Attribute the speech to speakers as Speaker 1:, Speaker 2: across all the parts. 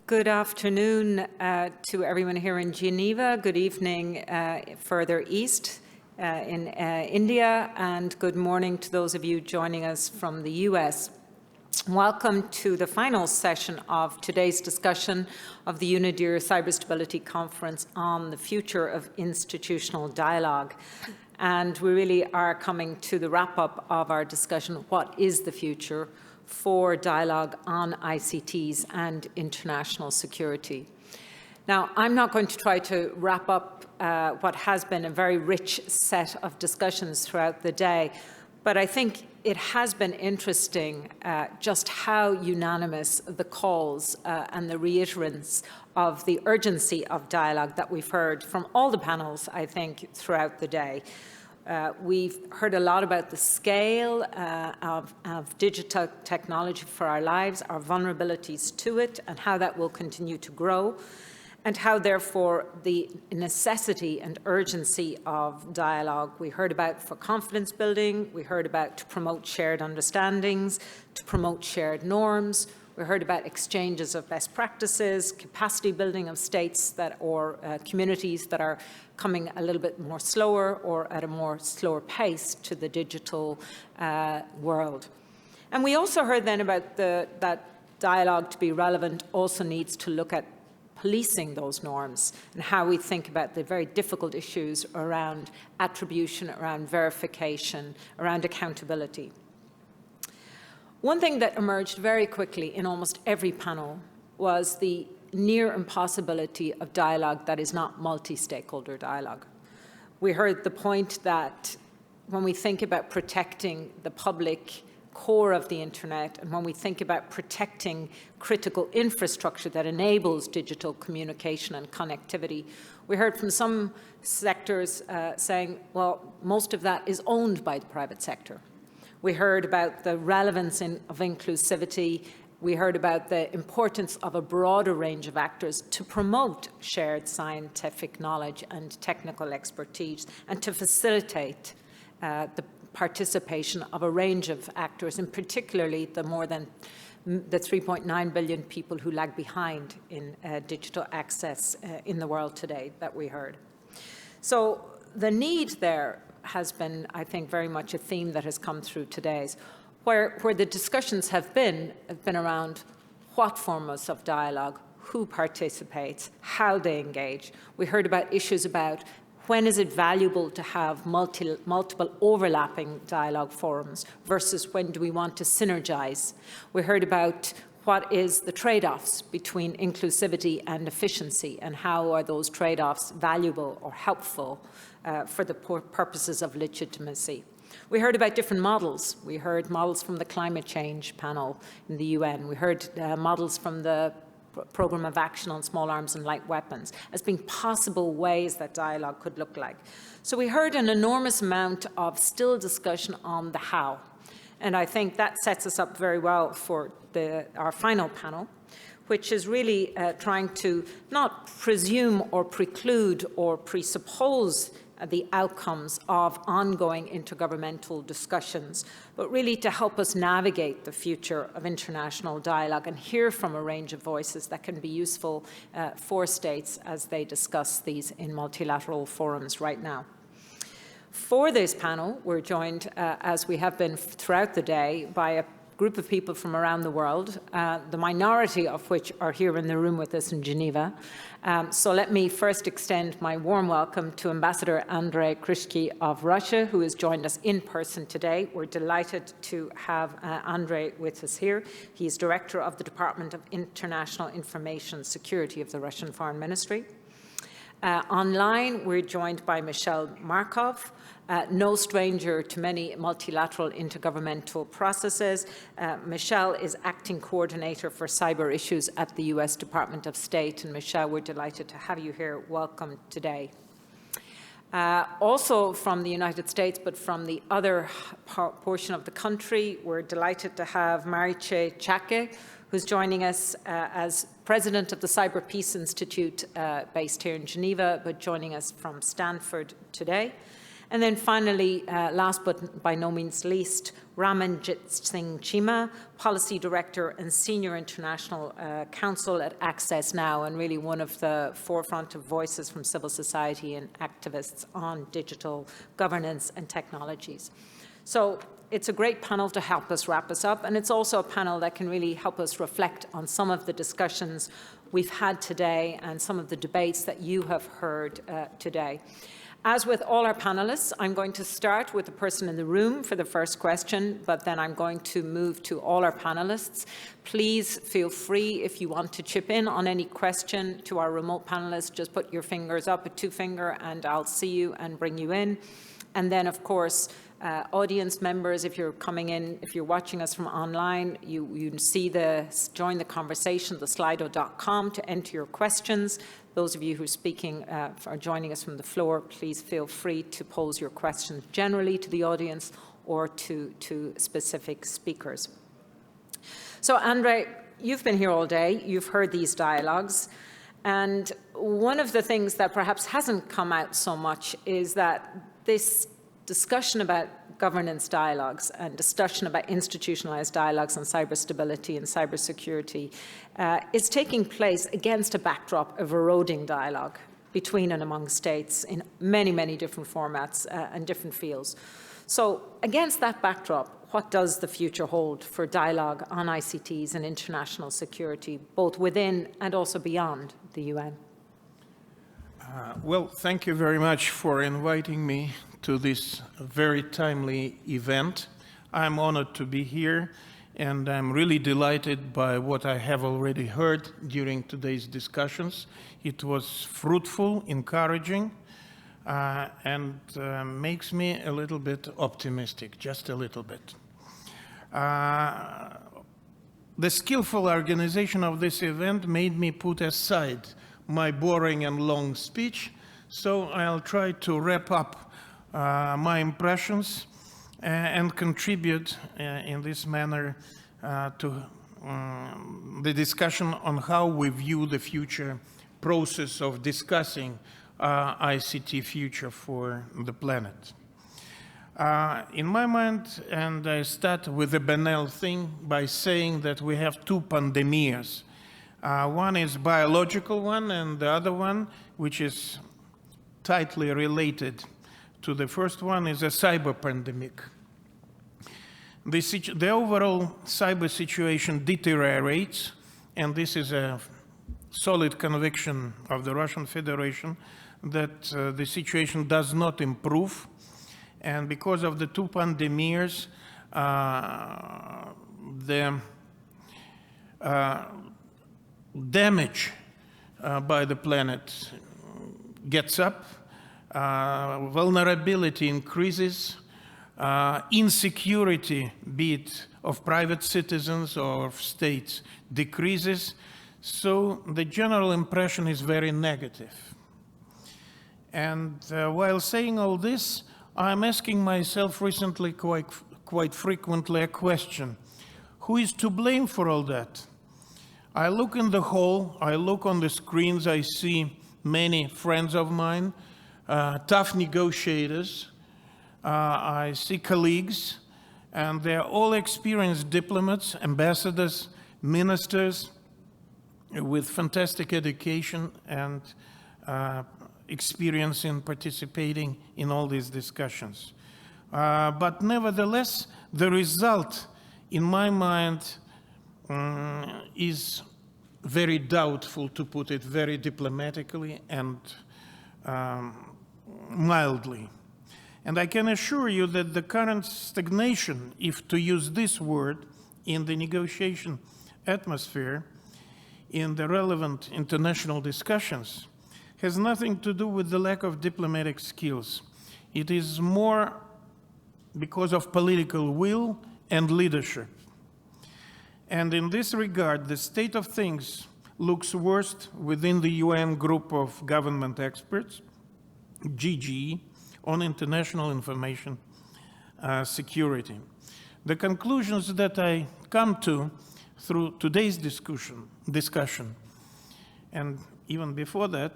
Speaker 1: Good afternoon to everyone here in Geneva. Good evening further east in India, and good morning to those of you joining us from the US. Welcome to the final session of today's discussion of the UNIDIR Cyber Stability Conference on the future of institutional dialogue. And we really are coming to the wrap-up of our discussion, what is the future for dialogue on ICTs and international security. Now, I'm not going to try to wrap up what has been a very rich set of discussions throughout the day, but I think it has been interesting just how unanimous the calls and the reiterance of the urgency of dialogue that we've heard from all the panels, I think, throughout the day. We've heard a lot about the scale of digital technology for our lives, our vulnerabilities to it, and how that will continue to grow, and how, therefore, the necessity and urgency of dialogue we heard about for confidence building, we heard about to promote shared understandings, to promote shared norms. We heard about exchanges of best practices, capacity building of states or communities that are coming a little bit more slower or at a more slower pace to the digital world. And we also heard then about that dialogue, to be relevant, also needs to look at policing those norms and how we think about the very difficult issues around attribution, around verification, around accountability. One thing that emerged very quickly in almost every panel was the near impossibility of dialogue that is not multi-stakeholder dialogue. We heard the point that when we think about protecting the public core of the internet, and when we think about protecting critical infrastructure that enables digital communication and connectivity, we heard from some sectors saying, well, most of that is owned by the private sector. We heard about the relevance of inclusivity. We heard about the importance of a broader range of actors to promote shared scientific knowledge and technical expertise, and to facilitate the participation of a range of actors, and particularly the more than the 3.9 billion people who lag behind in digital access in the world today that we heard. So the need there has been, I think, very much a theme that has come through today's, where the discussions have been around what forms of dialogue, who participates, how they engage. We heard about issues about when is it valuable to have multiple overlapping dialogue forums versus when do we want to synergize. We heard about what is the trade-offs between inclusivity and efficiency, and how are those trade-offs valuable or helpful for the purposes of legitimacy. We heard about different models. We heard models from the climate change panel in the UN. We heard models from the Programme of Action on Small Arms and Light Weapons as being possible ways that dialogue could look like. So we heard an enormous amount of still discussion on the how. And I think that sets us up very well for our final panel, which is really trying to not presume or preclude or presuppose the outcomes of ongoing intergovernmental discussions, but really to help us navigate the future of international dialogue and hear from a range of voices that can be useful for states as they discuss these in multilateral forums right now. For this panel, we're joined, as we have been throughout the day, by a group of people from around the world, the minority of which are here in the room with us in Geneva. So let me first extend my warm welcome to Ambassador Andrei Kryshki of Russia, who has joined us in person today. We're delighted to have Andrei with us here. He is Director of the Department of International Information Security of the Russian Foreign Ministry. Online, we're joined by Michelle Markov, no stranger to many multilateral intergovernmental processes. Michelle is Acting Coordinator for Cyber Issues at the US Department of State. And Michelle, we're delighted to have you here. Welcome today. Also from the United States, but from the other portion of the country, we're delighted to have Marice Chake, who's joining us as President of the Cyber Peace Institute based here in Geneva, but joining us from Stanford today. And then finally, last but by no means least, Ramanjit Singh Chima, Policy Director and Senior International Counsel at Access Now, and really one of the forefront of voices from civil society and activists on digital governance and technologies. So it's a great panel to help us wrap us up, and it's also a panel that can really help us reflect on some of the discussions we've had today and some of the debates that you have heard today. As with all our panelists, I'm going to start with the person in the room for the first question, but then I'm going to move to all our panelists. Please feel free, if you want to chip in on any question to our remote panelists, just put your fingers up, a two-finger, and I'll see you and bring you in. And then, of course, audience members, if you're coming in, if you're watching us from online, you see join the conversation, the slido.com to enter your questions. Those of you who are speaking or joining us from the floor, please feel free to pose your questions generally to the audience or to specific speakers. So, Andre, you've been here all day. You've heard these dialogues. And one of the things that perhaps hasn't come out so much is that this discussion about governance dialogues and discussion about institutionalized dialogues on cyber stability and cyber security is taking place against a backdrop of eroding dialogue between and among states in many, many different formats and different fields. So against that backdrop, what does the future hold for dialogue on ICTs and international security, both within and also beyond the UN?
Speaker 2: Well, thank you very much for inviting me to this very timely event. I'm honored to be here, and I'm really delighted by what I have already heard during today's discussions. It was fruitful, encouraging, and makes me a little bit optimistic, just a little bit. The skillful organization of this event made me put aside my boring and long speech, so I'll try to wrap up my impressions and contribute in this manner to the discussion on how we view the future process of discussing ICT future for the planet. In my mind, and I start with a banal thing by saying that we have two pandemias. One is biological one, and the other one, which is tightly related to the first one, is a cyber pandemic. The overall cyber situation deteriorates, and this is a solid conviction of the Russian Federation that the situation does not improve. And because of the two pandemias, the damage by the planet gets up, vulnerability increases, insecurity, be it of private citizens or of states, decreases. So the general impression is very negative. And while saying all this, I'm asking myself recently quite frequently a question: who is to blame for all that? I look in the hall, I look on the screens, I see many friends of mine, tough negotiators, I see colleagues, and they're all experienced diplomats, ambassadors, ministers with fantastic education and experience in participating in all these discussions. But nevertheless, the result, in my mind, is very doubtful, to put it very diplomatically and mildly. And I can assure you that the current stagnation, if to use this word, in the negotiation atmosphere, in the relevant international discussions, has nothing to do with the lack of diplomatic skills. It is more because of political will and leadership. And in this regard, the state of things looks worst within the UN group of government experts, GGE, on international information security. The conclusions that I come to through today's discussion, and even before that,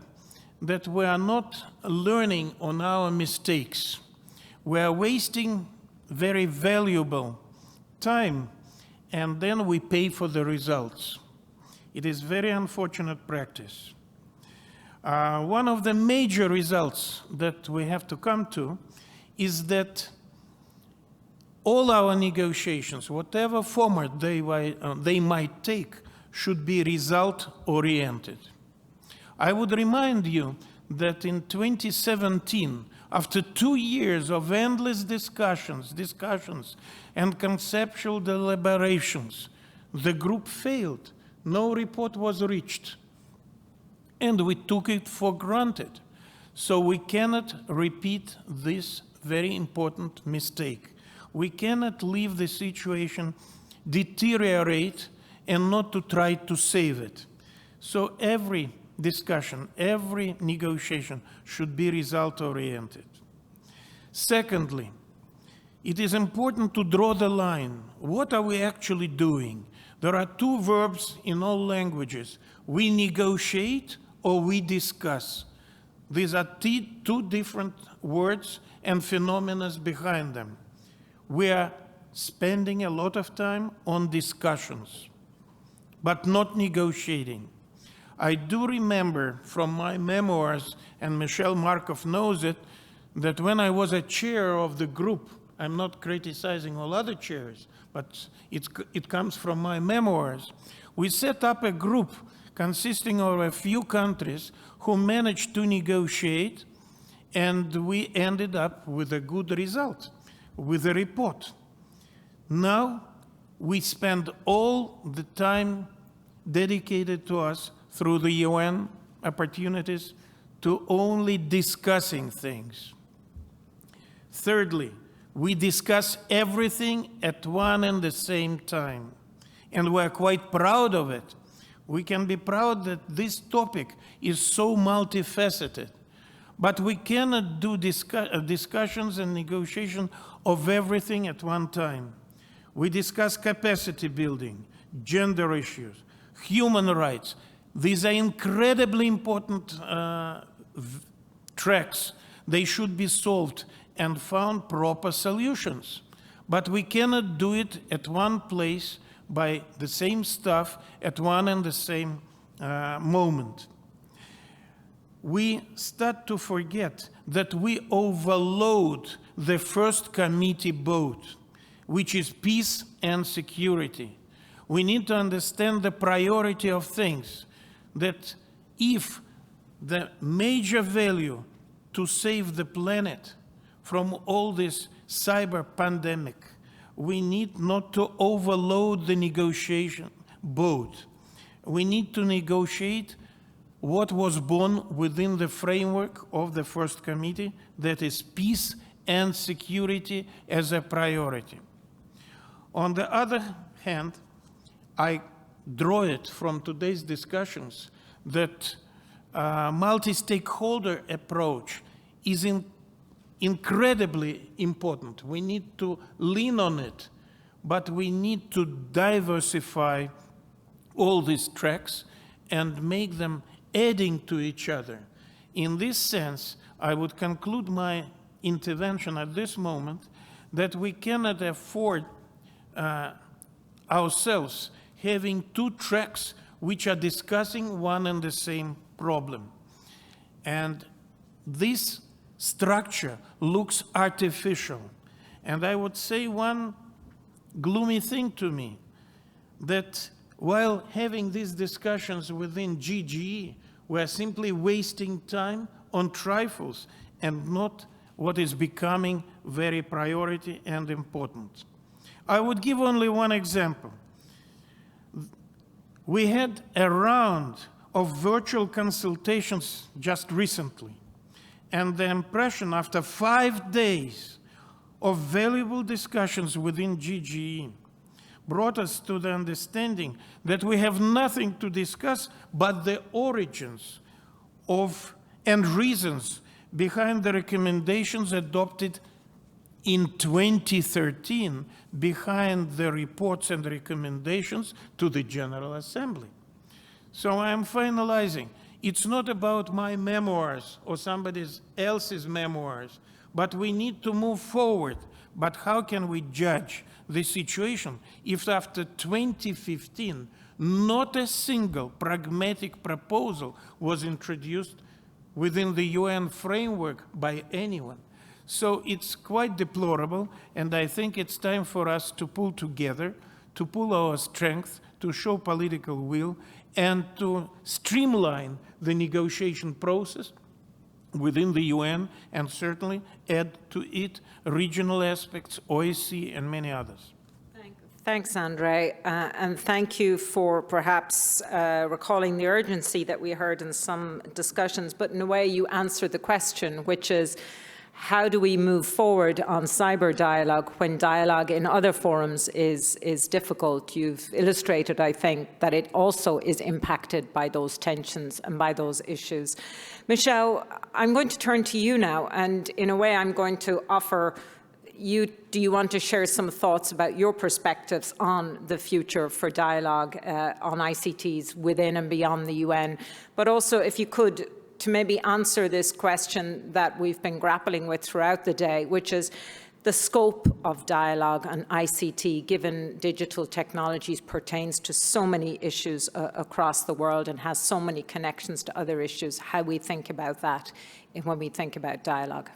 Speaker 2: that we are not learning on our mistakes. We are wasting very valuable time, and then we pay for the results. It is very unfortunate practice. One of the major results that we have to come to is that all our negotiations, whatever format they might take, should be result-oriented. I would remind you that in 2017, after 2 years of endless discussions and conceptual deliberations, the group failed. No report was reached. And we took it for granted. So we cannot repeat this very important mistake. We cannot leave the situation deteriorate and not to try to save it. So every discussion, every negotiation should be result-oriented. Secondly, it is important to draw the line. What are we actually doing? There are two verbs in all languages. We negotiate or we discuss. These are two different words and phenomena behind them. We are spending a lot of time on discussions, but not negotiating. I do remember from my memoirs, and Michel Markov knows it, that when I was a chair of the group, I'm not criticizing all other chairs, but it comes from my memoirs, we set up a group consisting of a few countries who managed to negotiate, and we ended up with a good result, with a report. Now, we spend all the time dedicated to us through the UN opportunities to only discussing things. Thirdly, we discuss everything at one and the same time, and we're quite proud of it. We can be proud that this topic is so multifaceted, but we cannot do discussions and negotiation of everything at one time. We discuss capacity building, gender issues, human rights. These are incredibly important tracks. They should be solved and found proper solutions. But we cannot do it at one place by the same staff at one and the same moment. We start to forget that we overload the first committee boat, which is peace and security. We need to understand the priority of things, that if the major value to save the planet from all this cyber pandemic, we need not to overload the negotiation boat. We need to negotiate what was born within the framework of the first committee, that is peace and security as a priority. On the other hand, I draw it from today's discussions that multi-stakeholder approach is incredibly important. We need to lean on it, but we need to diversify all these tracks and make them adding to each other. In this sense, I would conclude my intervention at this moment that we cannot afford ourselves having two tracks which are discussing one and the same problem. And this structure looks artificial. And I would say one gloomy thing to me, that while having these discussions within GGE, we're simply wasting time on trifles and not what is becoming very priority and important. I would give only one example. We had a round of virtual consultations just recently, and the impression after 5 days of valuable discussions within GGE brought us to the understanding that we have nothing to discuss but the origins of and reasons behind the recommendations adopted in 2013 behind the reports and recommendations to the General Assembly. So I'm finalizing. It's not about my memoirs or somebody else's memoirs, but we need to move forward. But how can we judge the situation if after 2015, not a single pragmatic proposal was introduced within the UN framework by anyone? So it's quite deplorable, and I think it's time for us to pull together, to pull our strength, to show political will, and to streamline the negotiation process within the UN, and certainly add to it regional aspects, OSCE, and many others.
Speaker 1: Thanks, Andrei, and thank you for perhaps recalling the urgency that we heard in some discussions, but in a way you answered the question, which is, how do we move forward on cyber dialogue when dialogue in other forums is difficult? You've illustrated, I think, that it also is impacted by those tensions and by those issues. Michelle, I'm going to turn to you now, and in a way I'm going to offer you, do you want to share some thoughts about your perspectives on the future for dialogue on ICTs within and beyond the UN? But also, if you could, to maybe answer this question that we've been grappling with throughout the day, which is the scope of dialogue on ICT, given digital technologies pertains to so many issues across the world and has so many connections to other issues, how we think about that when we think about dialogue.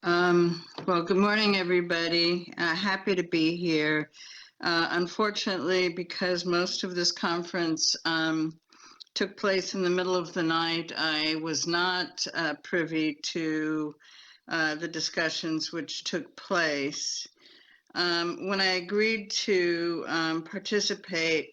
Speaker 3: Well, good morning, everybody. Happy to be here. Unfortunately, because most of this conference took place in the middle of the night, I was not privy to the discussions which took place. When I agreed to participate,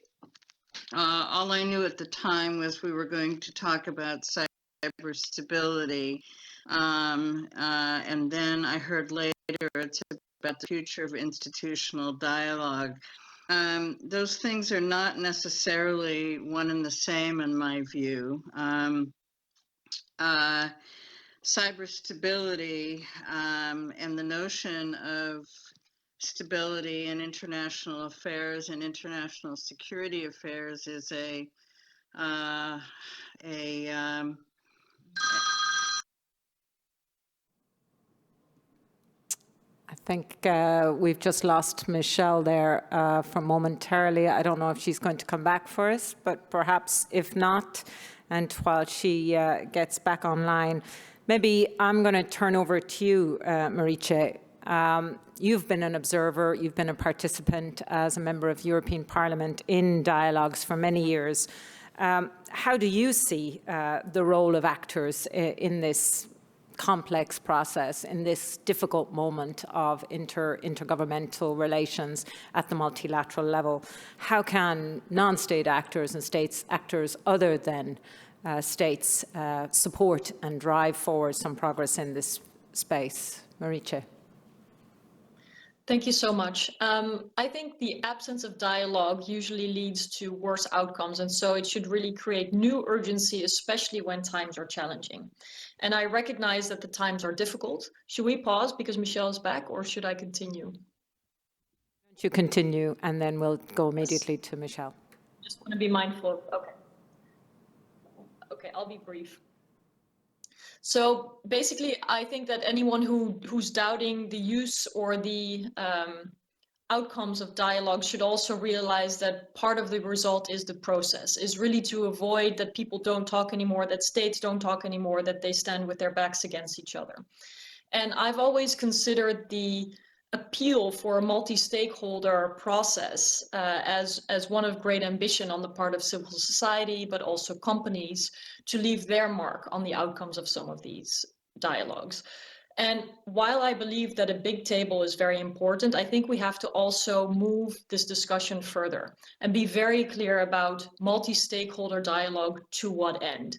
Speaker 3: all I knew at the time was we were going to talk about cyber stability. And then I heard later it's about the future of institutional dialogue. Those things are not necessarily one and the same in my view. Cyber stability and the notion of stability in international affairs and international security affairs is
Speaker 1: I think we've just lost Michelle there for momentarily. I don't know if she's going to come back for us, but perhaps if not, and while she gets back online, maybe I'm going to turn over to you, Marice. You've been an observer, you've been a participant as a member of European Parliament in dialogues for many years. How do you see the role of actors in this complex process, in this difficult moment of intergovernmental relations at the multilateral level? How can non-state actors and states actors other than states support and drive forward some progress in this space? Marice.
Speaker 4: Thank you so much. I think the absence of dialogue usually leads to worse outcomes, and so it should really create new urgency, especially when times are challenging. And I recognize that the times are difficult. Should we pause because Michelle is back, or should I continue?
Speaker 1: You continue, and then we'll go immediately to Michelle.
Speaker 4: Just want to be mindful. Okay, I'll be brief. So basically, I think that anyone who's doubting the use or the outcomes of dialogue should also realize that part of the result is the process, is really to avoid that people don't talk anymore, that states don't talk anymore, that they stand with their backs against each other. And I've always considered the appeal for a multi-stakeholder process as one of great ambition on the part of civil society, but also companies, to leave their mark on the outcomes of some of these dialogues. And while I believe that a big table is very important, I think we have to also move this discussion further and be very clear about multi-stakeholder dialogue to what end.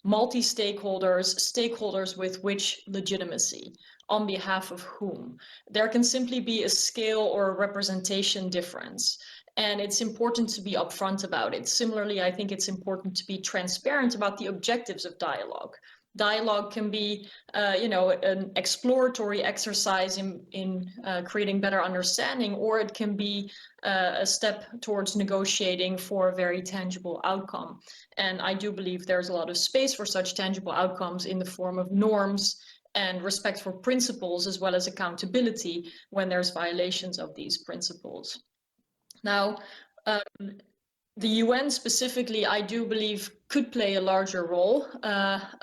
Speaker 4: Multi-stakeholders, stakeholders with which legitimacy, on behalf of whom. There can simply be a scale or a representation difference. And it's important to be upfront about it. Similarly, I think it's important to be transparent about the objectives of dialogue. dialogue can be, an exploratory exercise in creating better understanding, or it can be a step towards negotiating for a very tangible outcome. And I do believe there's a lot of space for such tangible outcomes in the form of norms and respect for principles, as well as accountability when there's violations of these principles. Now, the UN specifically, I do believe, could play a larger role.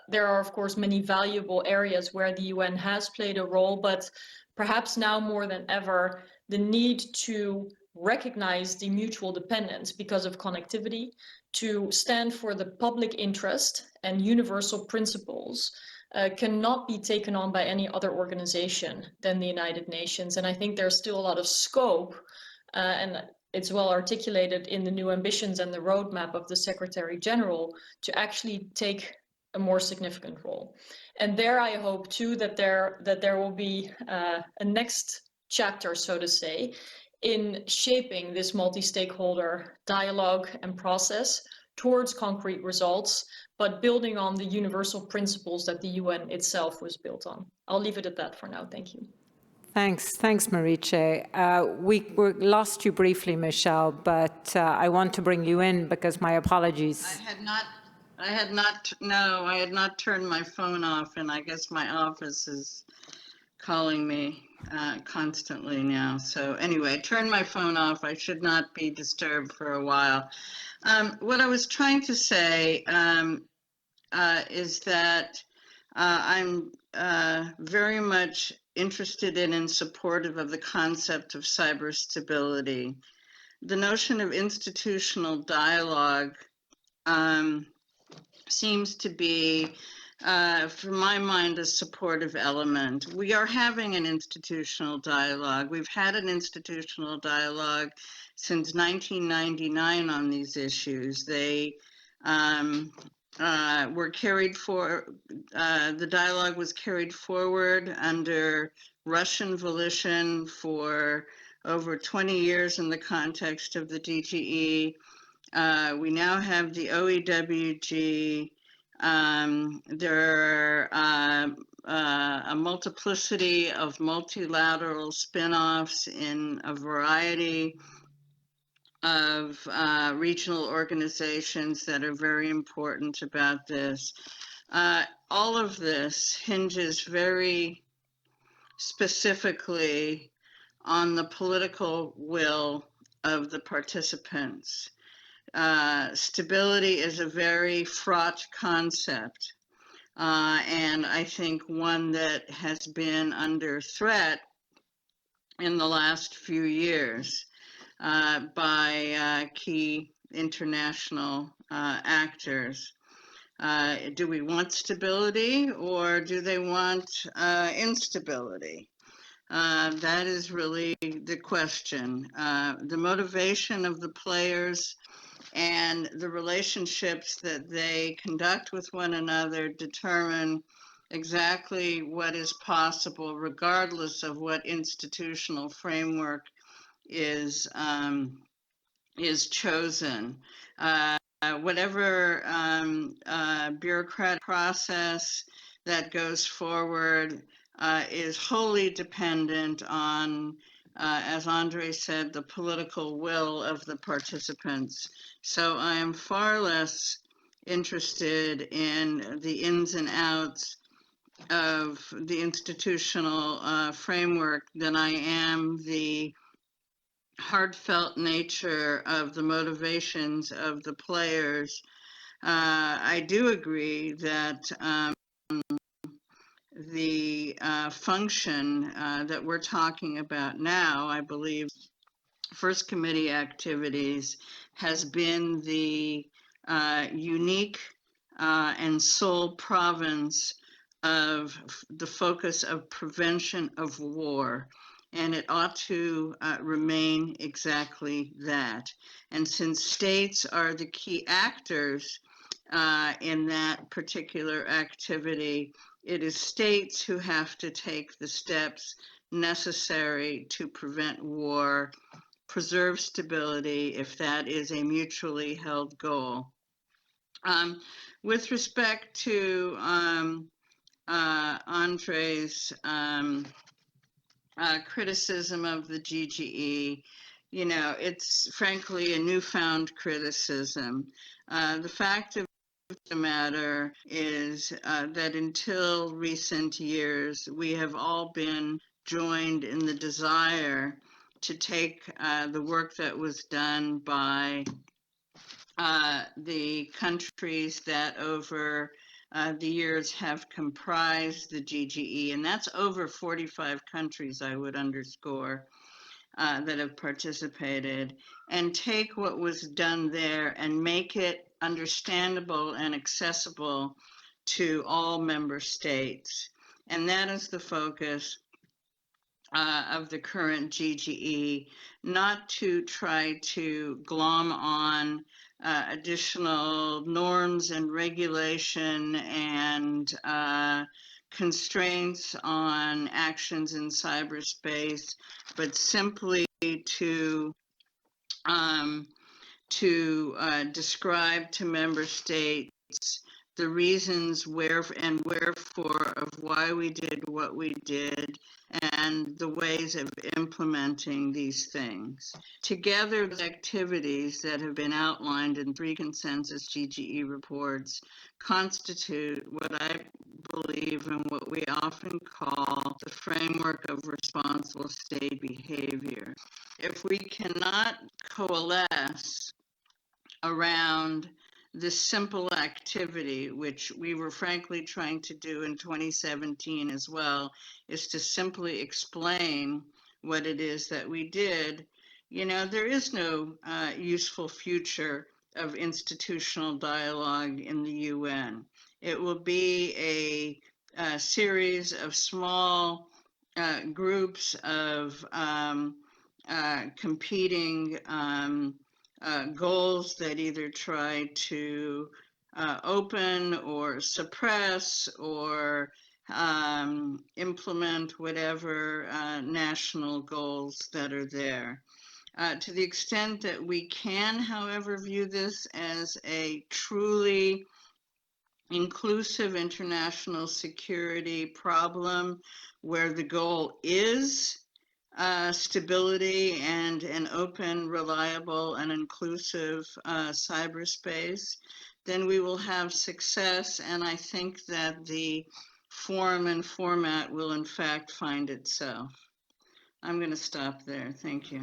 Speaker 4: There are, of course, many valuable areas where the UN has played a role, but perhaps now more than ever, the need to recognize the mutual dependence because of connectivity, to stand for the public interest and universal principles, cannot be taken on by any other organization than the United Nations. And I think there's still a lot of scope, and it's well articulated in the new ambitions and the roadmap of the Secretary General, to actually take a more significant role. And there I hope too that there will be a next chapter, so to say, in shaping this multi-stakeholder dialogue and process towards concrete results, but building on the universal principles that the UN itself was built on. I'll leave it at that for now. Thank you.
Speaker 1: Thanks, Marietje. We lost you briefly, Michelle, but I want to bring you in because my apologies.
Speaker 3: I had not turned my phone off, and I guess my office is calling me constantly now. So anyway, turn my phone off. I should not be disturbed for a while. What I was trying to say is that I'm very much interested in and supportive of the concept of cyber stability. The notion of institutional dialogue seems to be, from my mind, a supportive element. We are having an institutional dialogue. We've had an institutional dialogue since 1999 on these issues. They were carried for, the dialogue was carried forward under Russian volition for over 20 years in the context of the DGE. We now have the OEWG. There are a multiplicity of multilateral spin-offs in a variety of regional organizations that are very important about this. All of this hinges very specifically on the political will of the participants. Stability is a very fraught concept, and I think one that has been under threat in the last few years by key international actors. Do we want stability, or do they want instability? That is really the question. The motivation of the players and the relationships that they conduct with one another determine exactly what is possible, regardless of what institutional framework is chosen. Whatever bureaucratic process that goes forward is wholly dependent on, as Andre said, the political will of the participants. So I am far less interested in the ins and outs of the institutional framework than I am the heartfelt nature of the motivations of the players. I do agree that the function that we're talking about now, I believe First Committee activities, has been the unique and sole province of the focus of prevention of war. And it ought to remain exactly that. And since states are the key actors in that particular activity, it is states who have to take the steps necessary to prevent war, preserve stability, if that is a mutually held goal. With respect to Andre's criticism of the GGE, you know, it's frankly a newfound criticism. The fact of the matter is that until recent years, we have all been joined in the desire to take the work that was done by the countries that over the years have comprised the GGE, and that's over 45 countries, I would underscore, that have participated, and take what was done there and make it understandable and accessible to all member states. And that is the focus of the current GGE, not to try to glom on additional norms and regulation and constraints on actions in cyberspace, but simply to describe to member states the reasons where and wherefore of why we did what we did and the ways of implementing these things. Together, the activities that have been outlined in 3 consensus GGE reports constitute what I believe and what we often call the framework of responsible state behavior. If we cannot coalesce around this simple activity, which we were frankly trying to do in 2017 as well, is to simply explain what it is that we did, you know, there is no useful future of institutional dialogue in the UN. It will be a series of small groups of competing goals that either try to open or suppress or implement whatever national goals that are there. To the extent that we can, however, view this as a truly inclusive international security problem where the goal is stability and an open, reliable, and inclusive cyberspace, then we will have success. And I think that the form and format will in fact find itself. I'm going to stop there. Thank you.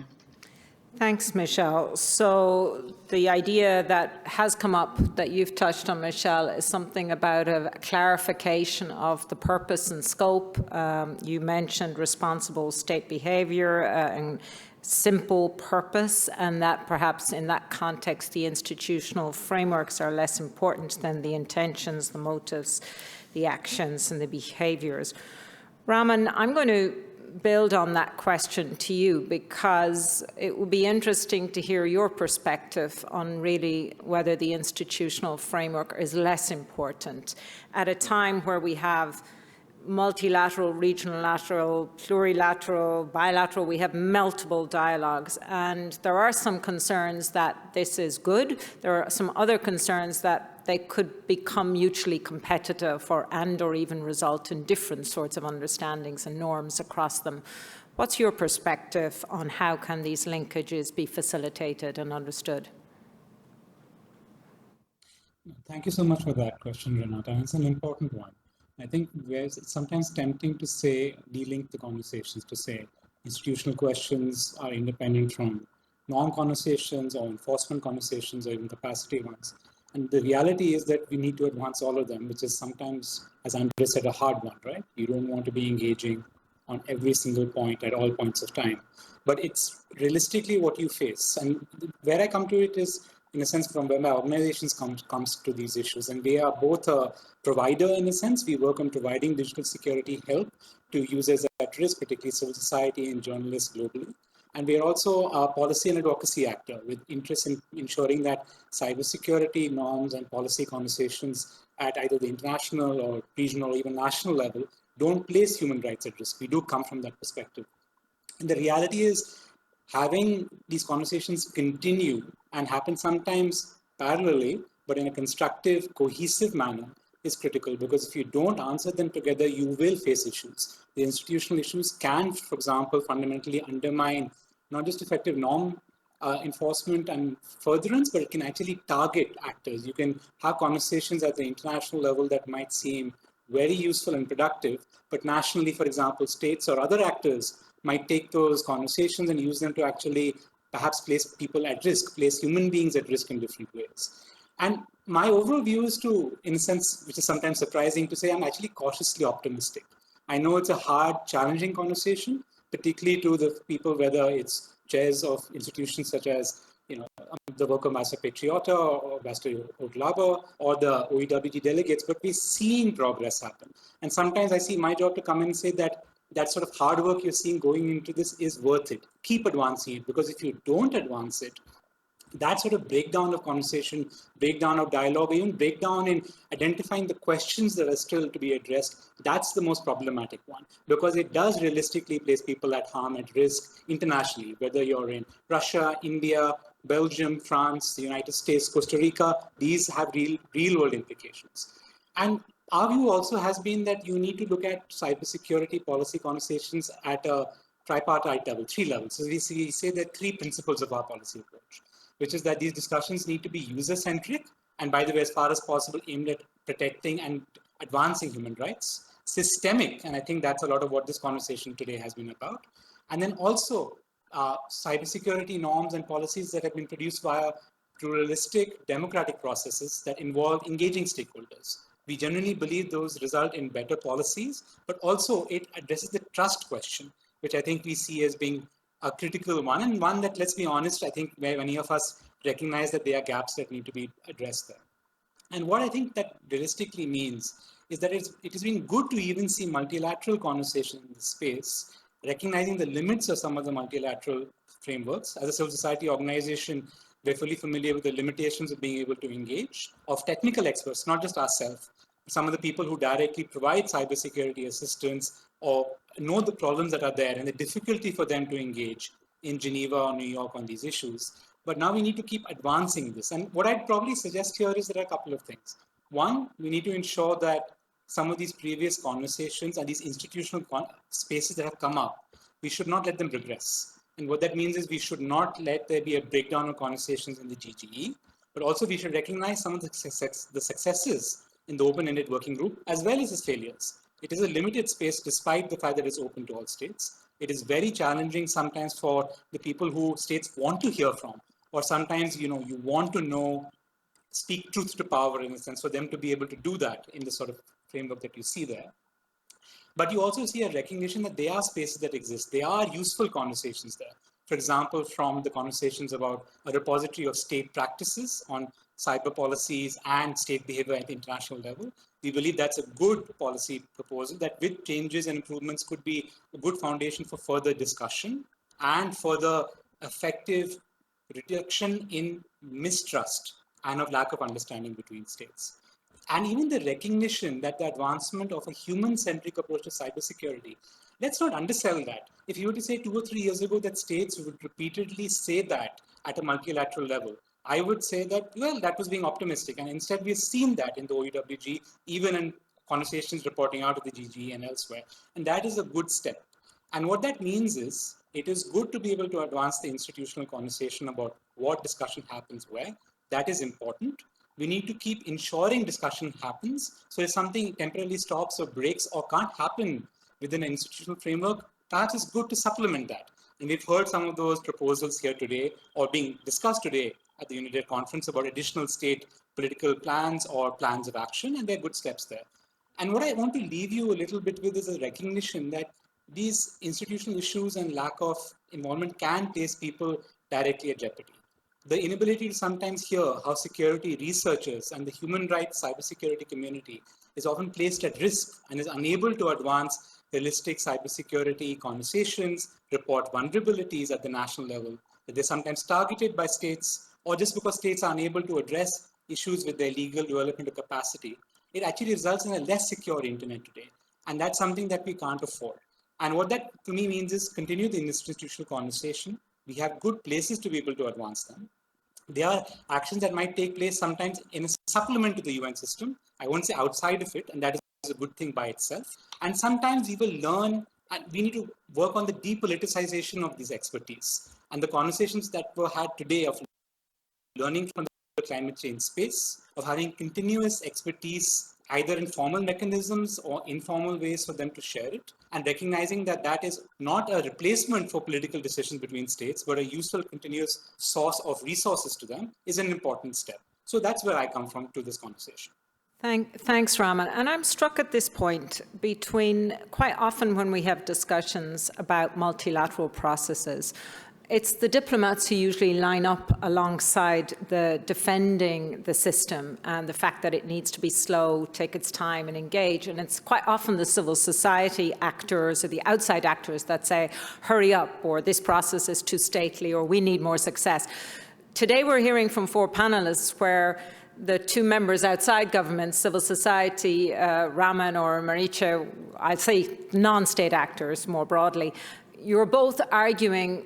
Speaker 1: Thanks, Michelle. So the idea that has come up that you've touched on, Michelle, is something about a clarification of the purpose and scope. You mentioned responsible state behavior and simple purpose, and that perhaps in that context, the institutional frameworks are less important than the intentions, the motives, the actions, and the behaviors. Raman, I'm going to build on that question to you because it would be interesting to hear your perspective on really whether the institutional framework is less important at a time where we have multilateral, regional, lateral, plurilateral, bilateral, we have multiple dialogues, and there are some concerns that this is good. There are some other concerns that they could become mutually competitive or even result in different sorts of understandings and norms across them. What's your perspective on how can these linkages be facilitated and understood?
Speaker 5: Thank you so much for that question, Renata. It's an important one. I think it's sometimes tempting to say, de-link the conversations, to say institutional questions are independent from non-conversations or enforcement conversations or even capacity ones. And the reality is that we need to advance all of them, which is sometimes, as Andre said, a hard one, right? You don't want to be engaging on every single point at all points of time. But it's realistically what you face. And where I come to it is, in a sense, from where my organizations comes to these issues. And we are both a provider, in a sense. We work on providing digital security help to users at risk, particularly civil society and journalists globally. And we are also a policy and advocacy actor with interest in ensuring that cybersecurity norms and policy conversations at either the international or regional or even national level don't place human rights at risk. We do come from that perspective. And the reality is having these conversations continue and happen sometimes parallelly, but in a constructive, cohesive manner is critical, because if you don't answer them together, you will face issues. The institutional issues can, for example, fundamentally undermine not just effective norm enforcement and furtherance, but it can actually target actors. You can have conversations at the international level that might seem very useful and productive, but nationally, for example, states or other actors might take those conversations and use them to actually perhaps place people at risk, place human beings at risk in different ways. And my overall view is to, in a sense, which is sometimes surprising to say, I'm actually cautiously optimistic. I know it's a hard, challenging conversation, particularly to the people, whether it's chairs of institutions such as, the work of Master Patriota or Master Oglaba or the OEWG delegates, but we're seeing progress happen. And sometimes I see my job to come in and say that that sort of hard work you're seeing going into this is worth it. Keep advancing it, because if you don't advance it, that sort of breakdown of conversation, breakdown of dialogue, even breakdown in identifying the questions that are still to be addressed, that's the most problematic one, because it does realistically place people at harm, at risk internationally, whether you're in Russia, India, Belgium, France, the United States, Costa Rica. These have real world implications. And our view also has been that you need to look at cybersecurity policy conversations at a tripartite level, 3 levels. So we say there are 3 principles of our policy approach, which is that these discussions need to be user-centric, and by the way, as far as possible, aimed at protecting and advancing human rights. Systemic, and I think that's a lot of what this conversation today has been about. And then also cybersecurity norms and policies that have been produced via pluralistic democratic processes that involve engaging stakeholders. We generally believe those result in better policies, but also it addresses the trust question, which I think we see as being a critical one, and one that, let's be honest, I think many of us recognize that there are gaps that need to be addressed there. And what I think that realistically means is that it has been good to even see multilateral conversation in this space, recognizing the limits of some of the multilateral frameworks. As a civil society organization, we're fully familiar with the limitations of being able to engage, of technical experts, not just ourselves, some of the people who directly provide cybersecurity assistance or know the problems that are there and the difficulty for them to engage in Geneva or New York on these issues. But now we need to keep advancing this. And what I'd probably suggest here is there are a couple of things. One, we need to ensure that some of these previous conversations and these institutional spaces that have come up, we should not let them regress. And what that means is we should not let there be a breakdown of conversations in the GGE, but also we should recognize some of the successes in the open-ended working group, as well as its failures. It is a limited space despite the fact that it's open to all states. It is very challenging sometimes for the people who states want to hear from, or sometimes, you want to know, speak truth to power in a sense, for them to be able to do that in the sort of framework that you see there. But you also see a recognition that there are spaces that exist. There are useful conversations there. For example, from the conversations about a repository of state practices on cyber policies and state behavior at the international level, we believe that's a good policy proposal that with changes and improvements could be a good foundation for further discussion and further effective reduction in mistrust and of lack of understanding between states. And even the recognition that the advancement of a human-centric approach to cybersecurity, let's not undersell that. If you were to say 2 or 3 years ago that states would repeatedly say that at a multilateral level, I would say that, well, that was being optimistic. And instead, we've seen that in the OEWG, even in conversations reporting out of the GGE and elsewhere. And that is a good step. And what that means is, it is good to be able to advance the institutional conversation about what discussion happens where. That is important. We need to keep ensuring discussion happens. So if something temporarily stops or breaks or can't happen within an institutional framework, perhaps it's good to supplement that. And we've heard some of those proposals here today or being discussed today at the UNIDIR conference about additional state political plans or plans of action, and there are good steps there. And what I want to leave you a little bit with is a recognition that these institutional issues and lack of involvement can place people directly at jeopardy. The inability to sometimes hear how security researchers and the human rights cybersecurity community is often placed at risk and is unable to advance holistic cybersecurity conversations, report vulnerabilities at the national level, that they're sometimes targeted by states, or just because states are unable to address issues with their legal development or capacity, it actually results in a less secure internet today. And that's something that we can't afford. And what that to me means is continue the institutional conversation. We have good places to be able to advance them. They are actions that might take place sometimes in a supplement to the UN system. I won't say outside of it, and that is a good thing by itself. And sometimes we will learn, and we need to work on the depoliticization of these expertise. And the conversations that were had today of learning from the climate change space, of having continuous expertise, either in formal mechanisms or informal ways for them to share it, and recognizing that that is not a replacement for political decisions between states, but a useful continuous source of resources to them, is an important step. So that's where I come from to this conversation.
Speaker 1: Thanks, Raman. And I'm struck at this point between, quite often when we have discussions about multilateral processes, it's the diplomats who usually line up alongside the defending the system and the fact that it needs to be slow, take its time and engage. And it's quite often the civil society actors or the outside actors that say, hurry up, or this process is too stately, or we need more success. Today we're hearing from 4 panelists where the 2 members outside government, civil society, Raman or Maricha, I'd say non-state actors more broadly, you're both arguing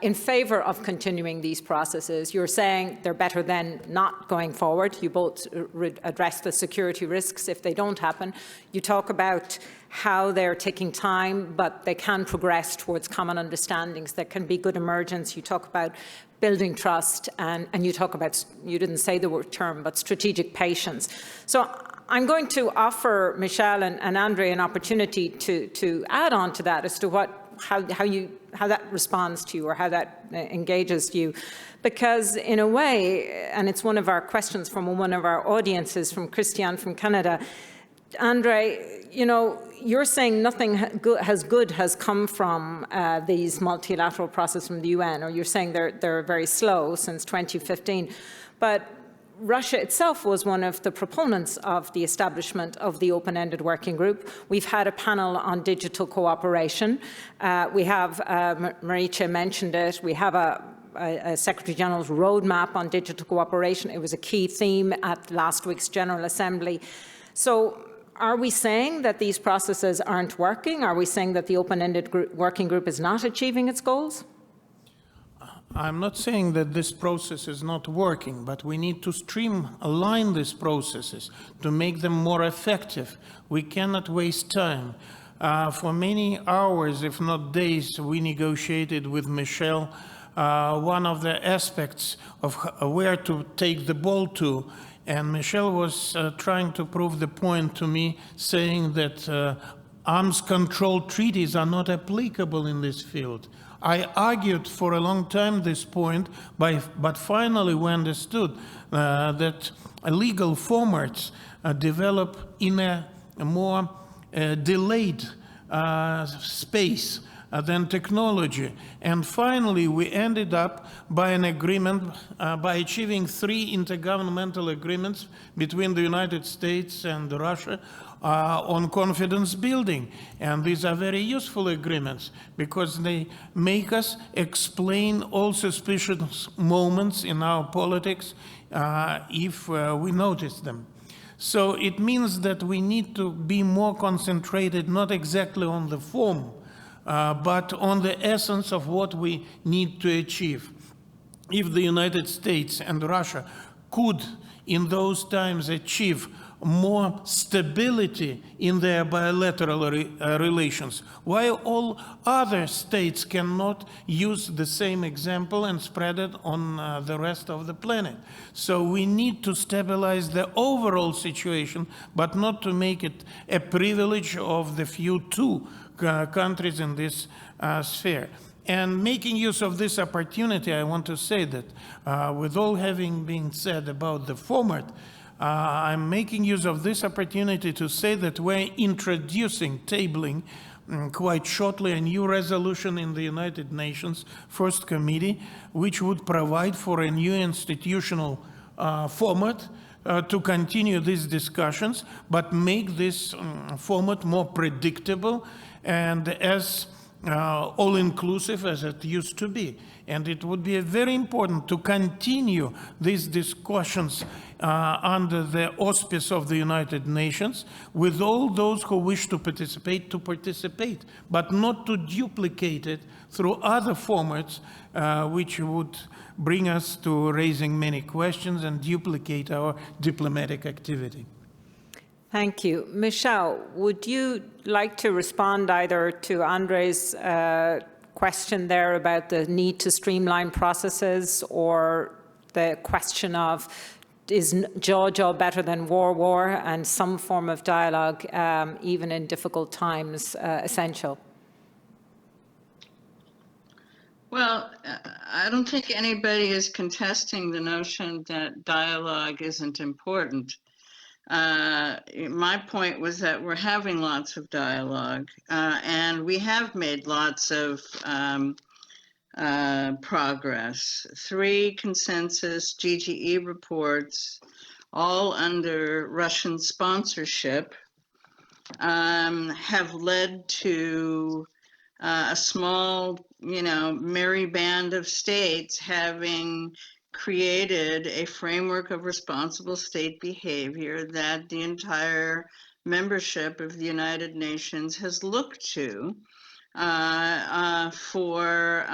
Speaker 1: in favour of continuing these processes. You're saying they're better than not going forward. You both address the security risks if they don't happen. You talk about how they're taking time, but they can progress towards common understandings. There can be good emergence. You talk about building trust, and you talk about, you didn't say the word term, but strategic patience. So I'm going to offer Michelle and Andre an opportunity to add on to that as to how that responds to you or how that engages you. Because in a way, and it's one of our questions from one of our audiences, from Christian from Canada, Andre, you're saying nothing good has come from these multilateral processes from the UN, or you're saying they're very slow since 2015. But Russia itself was one of the proponents of the establishment of the open-ended working group. We've had a panel on digital cooperation. We have, Maricha mentioned it, we have a Secretary General's roadmap on digital cooperation. It was a key theme at last week's General Assembly. So are we saying that these processes aren't working? Are we saying that the open-ended working group is not achieving its goals?
Speaker 2: I'm not saying that this process is not working, but we need to streamline these processes to make them more effective. We cannot waste time. For many hours, if not days, we negotiated with Michelle one of the aspects of where to take the ball to. And Michelle was trying to prove the point to me, saying that arms control treaties are not applicable in this field. I argued for a long time this point, but finally we understood that legal formats develop in a more delayed space than technology. And finally, we ended up by an agreement, by achieving 3 intergovernmental agreements between the United States and Russia on confidence building. And these are very useful agreements because they make us explain all suspicious moments in our politics if we notice them. So it means that we need to be more concentrated, not exactly on the form, but on the essence of what we need to achieve. If the United States and Russia could, in those times, achieve more stability in their bilateral relations, while all other states cannot use the same example and spread it on the rest of the planet. So we need to stabilize the overall situation, but not to make it a privilege of the few countries in this sphere. And making use of this opportunity, I want to say that with all having been said about the format, I'm making use of this opportunity to say that we're introducing, tabling quite shortly, a new resolution in the United Nations First Committee, which would provide for a new institutional format to continue these discussions, but make this format more predictable. And as all-inclusive as it used to be. And it would be very important to continue these discussions under the auspice of the United Nations with all those who wish to participate, but not to duplicate it through other formats which would bring us to raising many questions and duplicate our diplomatic activity.
Speaker 1: Thank you. Michelle, would you like to respond either to Andre's question there about the need to streamline processes, or the question of is jaw better than war, and some form of dialogue, even in difficult times, essential?
Speaker 3: Well, I don't think anybody is contesting the notion that dialogue isn't important. My point was that we're having lots of dialogue, and we have made lots of progress. 3 consensus GGE reports, all under Russian sponsorship, have led to a small, merry band of states having created a framework of responsible state behavior that the entire membership of the United Nations has looked to for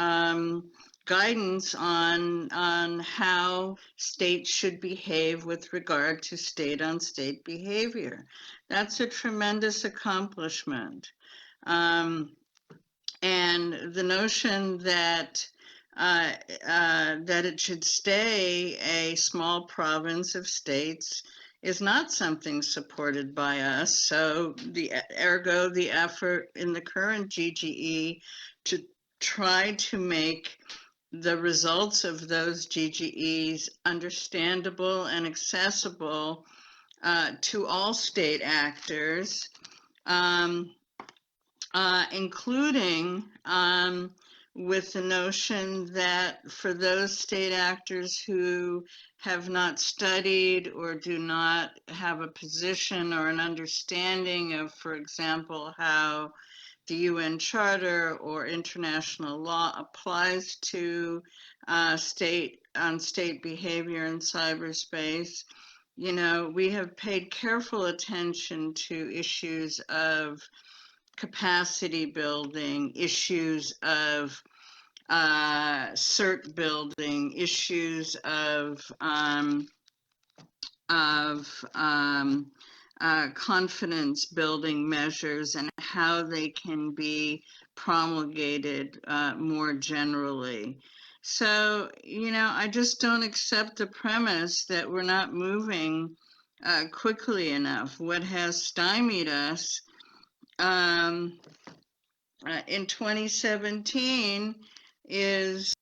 Speaker 3: guidance on how states should behave with regard to state-on-state behavior. That's a tremendous accomplishment. And the notion that it should stay a small province of states is not something supported by us. So ergo the effort in the current GGE to try to make the results of those GGEs understandable and accessible to all state actors, including with the notion that for those state actors who have not studied or do not have a position or an understanding of, for example, how the UN Charter or international law applies to state behavior in cyberspace, we have paid careful attention to issues of capacity building, issues of cert building, issues of confidence building measures, and how they can be promulgated more generally. So, I just don't accept the premise that we're not moving quickly enough. What has stymied us in 2017 is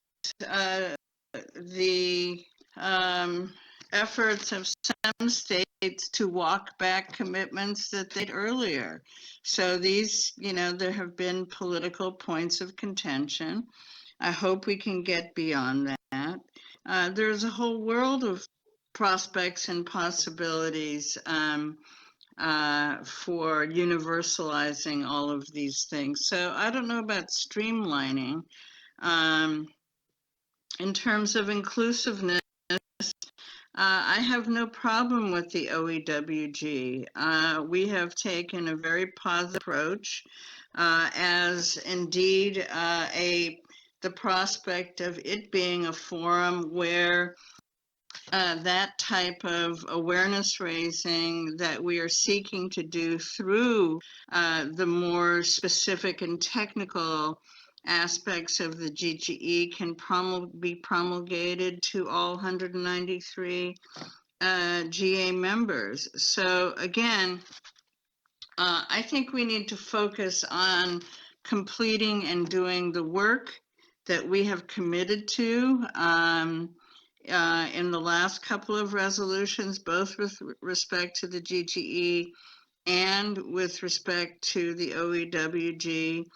Speaker 3: the efforts of some states to walk back commitments that they made earlier. So these, there have been political points of contention. I hope we can get beyond that. There's a whole world of prospects and possibilities for universalizing all of these things. So I don't know about streamlining. In terms of inclusiveness, I have no problem with the OEWG. We have taken a very positive approach, as indeed the prospect of it being a forum where that type of awareness raising that we are seeking to do through the more specific and technical aspects of the GGE can be promulgated to all 193 GA members. So again, I think we need to focus on completing and doing the work that we have committed to in the last couple of resolutions, both with respect to the GGE and with respect to the OEWG,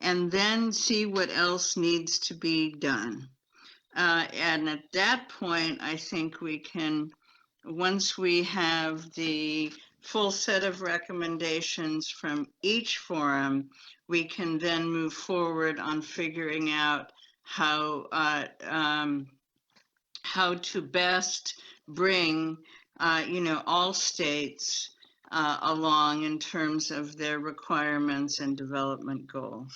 Speaker 3: and then see what else needs to be done. And at that point, I think we can, once we have the full set of recommendations from each forum, we can then move forward on figuring out how to best bring, all states along in terms of their requirements and development goals.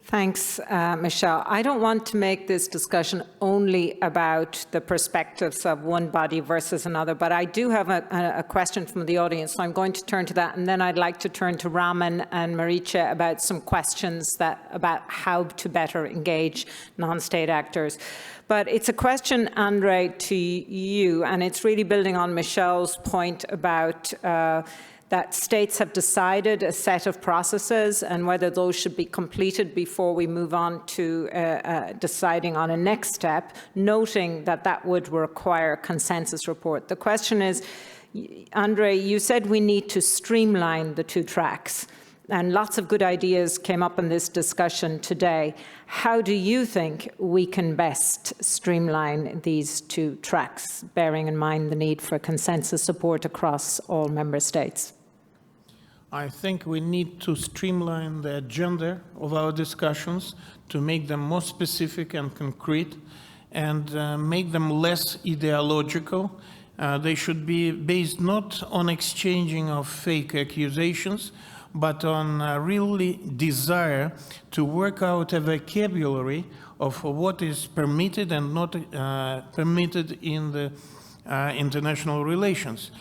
Speaker 1: Thanks, Michelle. I don't want to make this discussion only about the perspectives of one body versus another, but I do have a question from the audience, so I'm going to turn to that, and then I'd like to turn to Raman and Maricha about some questions about how to better engage non-state actors. But it's a question, Andre, to you, and it's really building on Michelle's point about that states have decided a set of processes and whether those should be completed before we move on to deciding on a next step, noting that that would require a consensus report. The question is, Andre, you said we need to streamline the two tracks, and lots of good ideas came up in this discussion today. How do you think we can best streamline these two tracks, bearing in mind the need for consensus support across all member states?
Speaker 2: I think we need to streamline the agenda of our discussions to make them more specific and concrete and make them less ideological. They should be based not on exchanging of fake accusations, but on really desire to work out a vocabulary of what is permitted and not permitted in the international relations.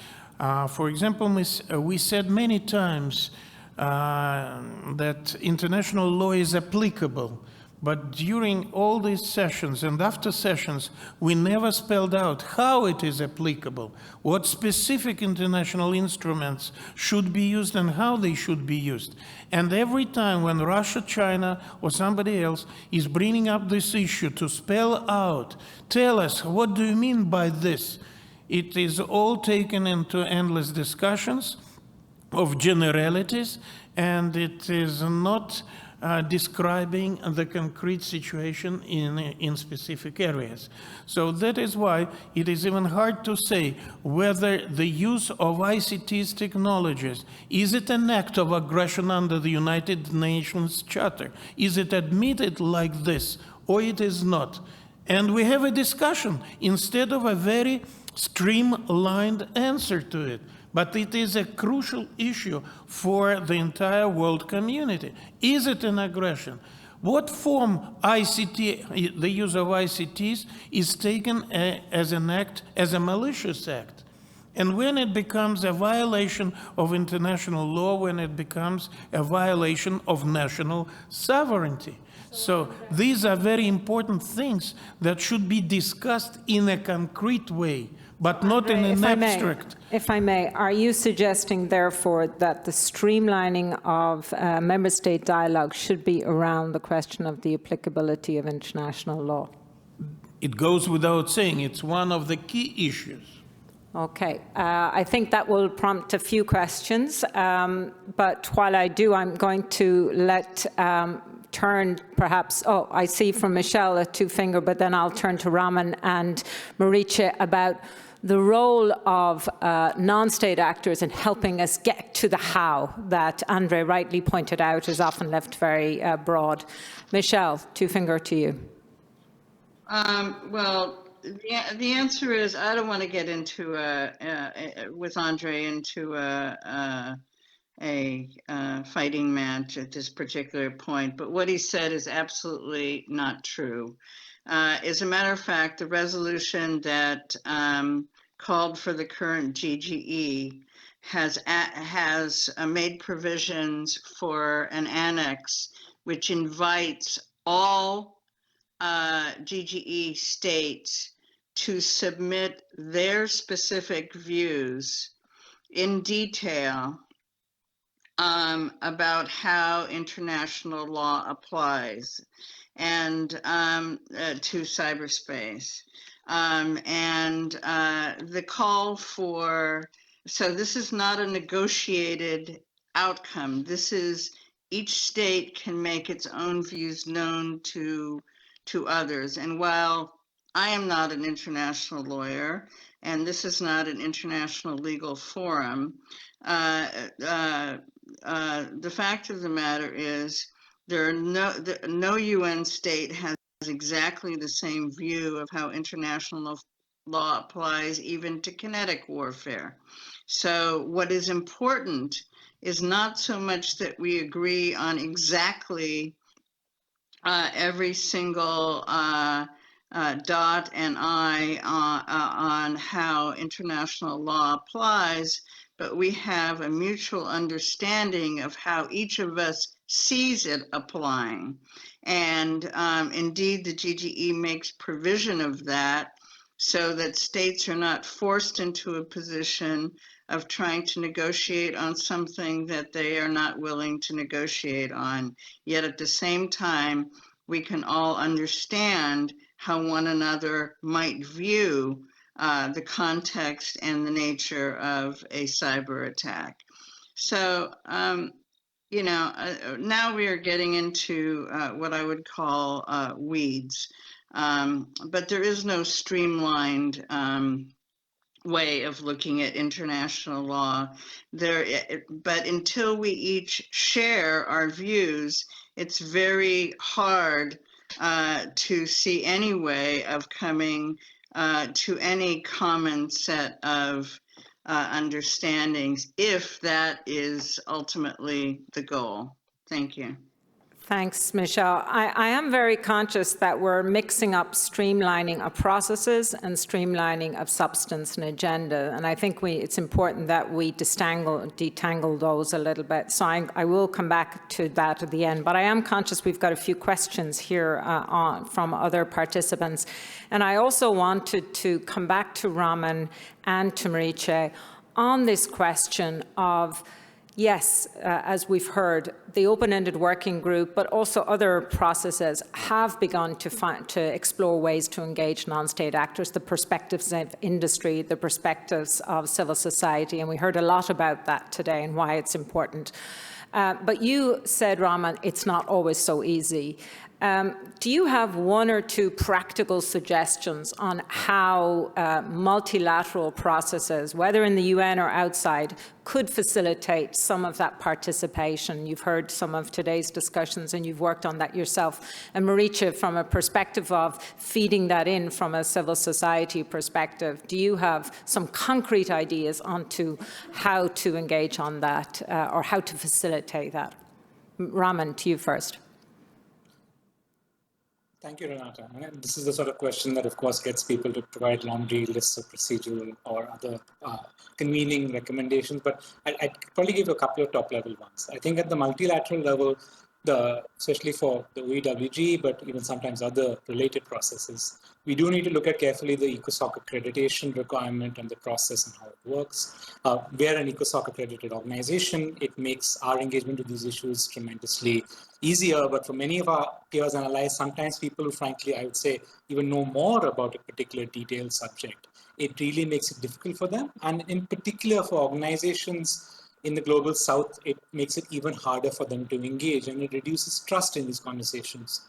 Speaker 2: For example, we said many times that international law is applicable, but during all these sessions and after sessions, we never spelled out how it is applicable, what specific international instruments should be used and how they should be used. And every time when Russia, China, or somebody else is bringing up this issue to spell out, tell us, what do you mean by this? It is all taken into endless discussions of generalities, and it is not describing the concrete situation in specific areas. So that is why it is even hard to say whether the use of ICTs technologies, is it an act of aggression under the United Nations Charter? Is it admitted like this, or it is not? And we have a discussion instead of a very streamlined answer to it. But it is a crucial issue for the entire world community. Is it an aggression? What form ICT, the use of ICTs, is taken as an act, as a malicious act? And when it becomes a violation of international law, when it becomes a violation of national sovereignty. So these are very important things that should be discussed in a concrete way, but not in an abstract.
Speaker 1: If I may, are you suggesting, therefore, that the streamlining of member state dialogue should be around the question of the applicability of international law?
Speaker 2: It goes without saying. It's one of the key issues.
Speaker 1: Okay. I think that will prompt a few questions. But while I do, I'm going to let turn perhaps, I see from Michelle a two-finger, but then I'll turn to Raman and Maricha about the role of non-state actors in helping us get to the how that Andre rightly pointed out is often left very broad. Michelle, two-finger to you.
Speaker 3: Well, the answer is I don't want to get into with Andre into a fighting match at this particular point, but what he said is absolutely not true. As a matter of fact, the resolution that called for the current GGE has made provisions for an annex which invites all GGE states to submit their specific views in detail about how international law applies and to cyberspace. The call for, so this is not a negotiated outcome. This is each state can make its own views known to others. And while I am not an international lawyer, and this is not an international legal forum. The fact of the matter is there are no UN state has exactly the same view of how international law applies even to kinetic warfare. So what is important is not so much that we agree on exactly every single dot and I on how international law applies, but we have a mutual understanding of how each of us sees it applying. And indeed, the GGE makes provision of that so that states are not forced into a position of trying to negotiate on something that they are not willing to negotiate on. Yet at the same time, we can all understand how one another might view the context and the nature of a cyber attack. So, now we are getting into what I would call weeds. But there is no streamlined way of looking at international law but until we each share our views, it's very hard to see any way of coming to any common set of understandings, if that is ultimately the goal. Thank you.
Speaker 1: Thanks, Michelle. I am very conscious that we're mixing up streamlining of processes and streamlining of substance and agenda. And I think it's important that we detangle those a little bit. So I will come back to that at the end. But I am conscious we've got a few questions here from other participants. And I also wanted to come back to Raman and to Marice on this question of, yes, as we've heard, the open-ended working group, but also other processes have begun to explore ways to engage non-state actors, the perspectives of industry, the perspectives of civil society, and we heard a lot about that today and why it's important. But you said, Raman, it's not always so easy. Do you have one or two practical suggestions on how multilateral processes, whether in the UN or outside, could facilitate some of that participation? You've heard some of today's discussions and you've worked on that yourself. And Marice, from a perspective of feeding that in from a civil society perspective, do you have some concrete ideas onto how to engage on that or how to facilitate that? Raman, to you first.
Speaker 5: Thank you, Renata. This is the sort of question that, of course, gets people to provide laundry lists of procedural or other convening recommendations, but I'd probably give a couple of top-level ones. I think at the multilateral level, especially for the OEWG, but even sometimes other related processes, we do need to look at carefully the Ecosoc accreditation requirement and the process and how it works. We're an Ecosoc accredited organization. It makes our engagement with these issues tremendously easier, but for many of our peers and allies, sometimes people who, frankly, I would say, even know more about a particular detailed subject, it really makes it difficult for them. And in particular for organizations in the global south, it makes it even harder for them to engage, and it reduces trust in these conversations.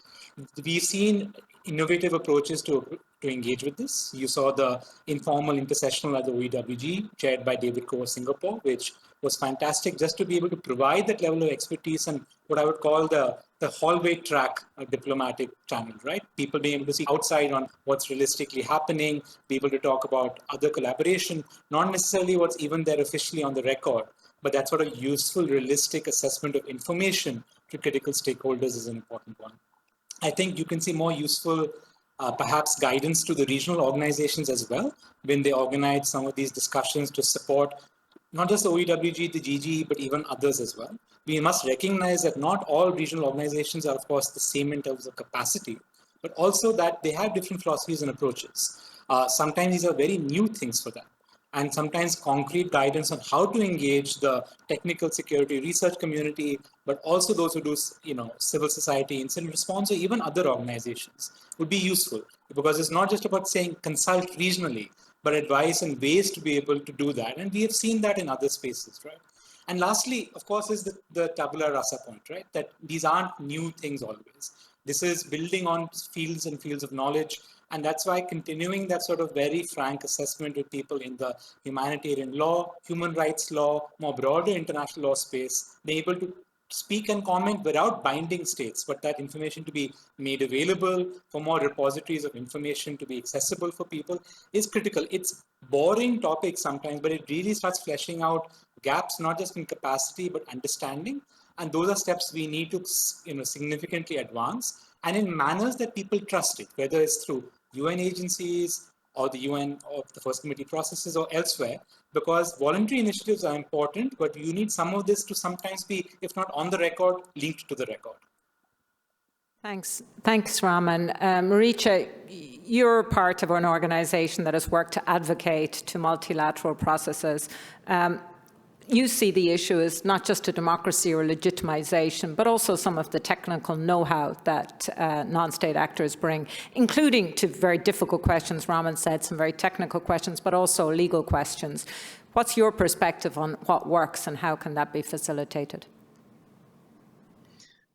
Speaker 5: We've seen innovative approaches to engage with this. You saw the informal intersessional at the OEWG, chaired by David Coe of Singapore, which was fantastic just to be able to provide that level of expertise and what I would call the hallway track diplomatic channel, right? People being able to see outside on what's realistically happening, be able to talk about other collaboration, not necessarily what's even there officially on the record, but that sort of useful, realistic assessment of information to critical stakeholders is an important one. I think you can see more useful, perhaps guidance to the regional organizations as well, when they organize some of these discussions to support not just the OEWG, the GGE, but even others as well. We must recognize that not all regional organizations are, of course, the same in terms of capacity, but also that they have different philosophies and approaches. Sometimes these are very new things for them, and sometimes concrete guidance on how to engage the technical security research community, but also those who do, civil society, incident response, or even other organizations would be useful, because it's not just about saying consult regionally, but advice and ways to be able to do that. And we have seen that in other spaces, right? And lastly, of course, is the tabula rasa point, right? That these aren't new things always. This is building on fields and fields of knowledge. And that's why continuing that sort of very frank assessment with people in the humanitarian law, human rights law, more broader international law space, being able to speak and comment without binding states, but that information to be made available for more repositories of information to be accessible for people is critical. It's boring topic sometimes, but it really starts fleshing out gaps, not just in capacity, but understanding. And those are steps we need to significantly advance, and in manners that people trust it, whether it's through UN agencies or the UN or the First Committee processes or elsewhere, because voluntary initiatives are important, but you need some of this to sometimes be, if not on the record, linked to the record.
Speaker 1: Thanks, Raman. Maricha, you're part of an organization that has worked to advocate to multilateral processes. You see the issue as not just a democracy or legitimization, but also some of the technical know-how that non-state actors bring, including to very difficult questions. Raman said some very technical questions, but also legal questions. What's your perspective on what works and how can that be facilitated?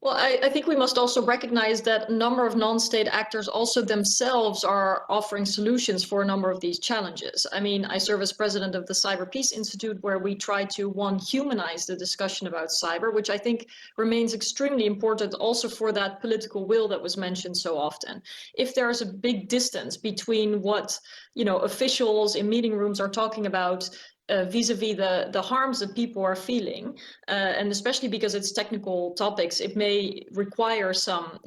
Speaker 4: Well, I think we must also recognize that a number of non-state actors also themselves are offering solutions for a number of these challenges. I mean, I serve as president of the Cyber Peace Institute, where we try to, one, humanize the discussion about cyber, which I think remains extremely important also for that political will that was mentioned so often. If there is a big distance between what, officials in meeting rooms are talking about vis-a-vis the harms that people are feeling, and especially because it's technical topics, it may require some,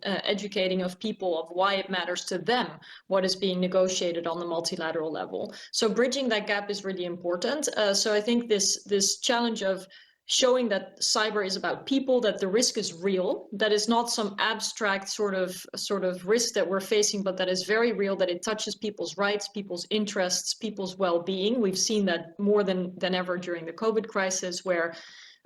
Speaker 4: educating of people of why it matters to them what is being negotiated on the multilateral level. So bridging that gap is really important. So I think this challenge of showing that cyber is about people, that the risk is real, that is not some abstract sort of risk that we're facing, but that is very real, that it touches people's rights, people's interests, people's well-being. We've seen that more than ever during the COVID crisis, where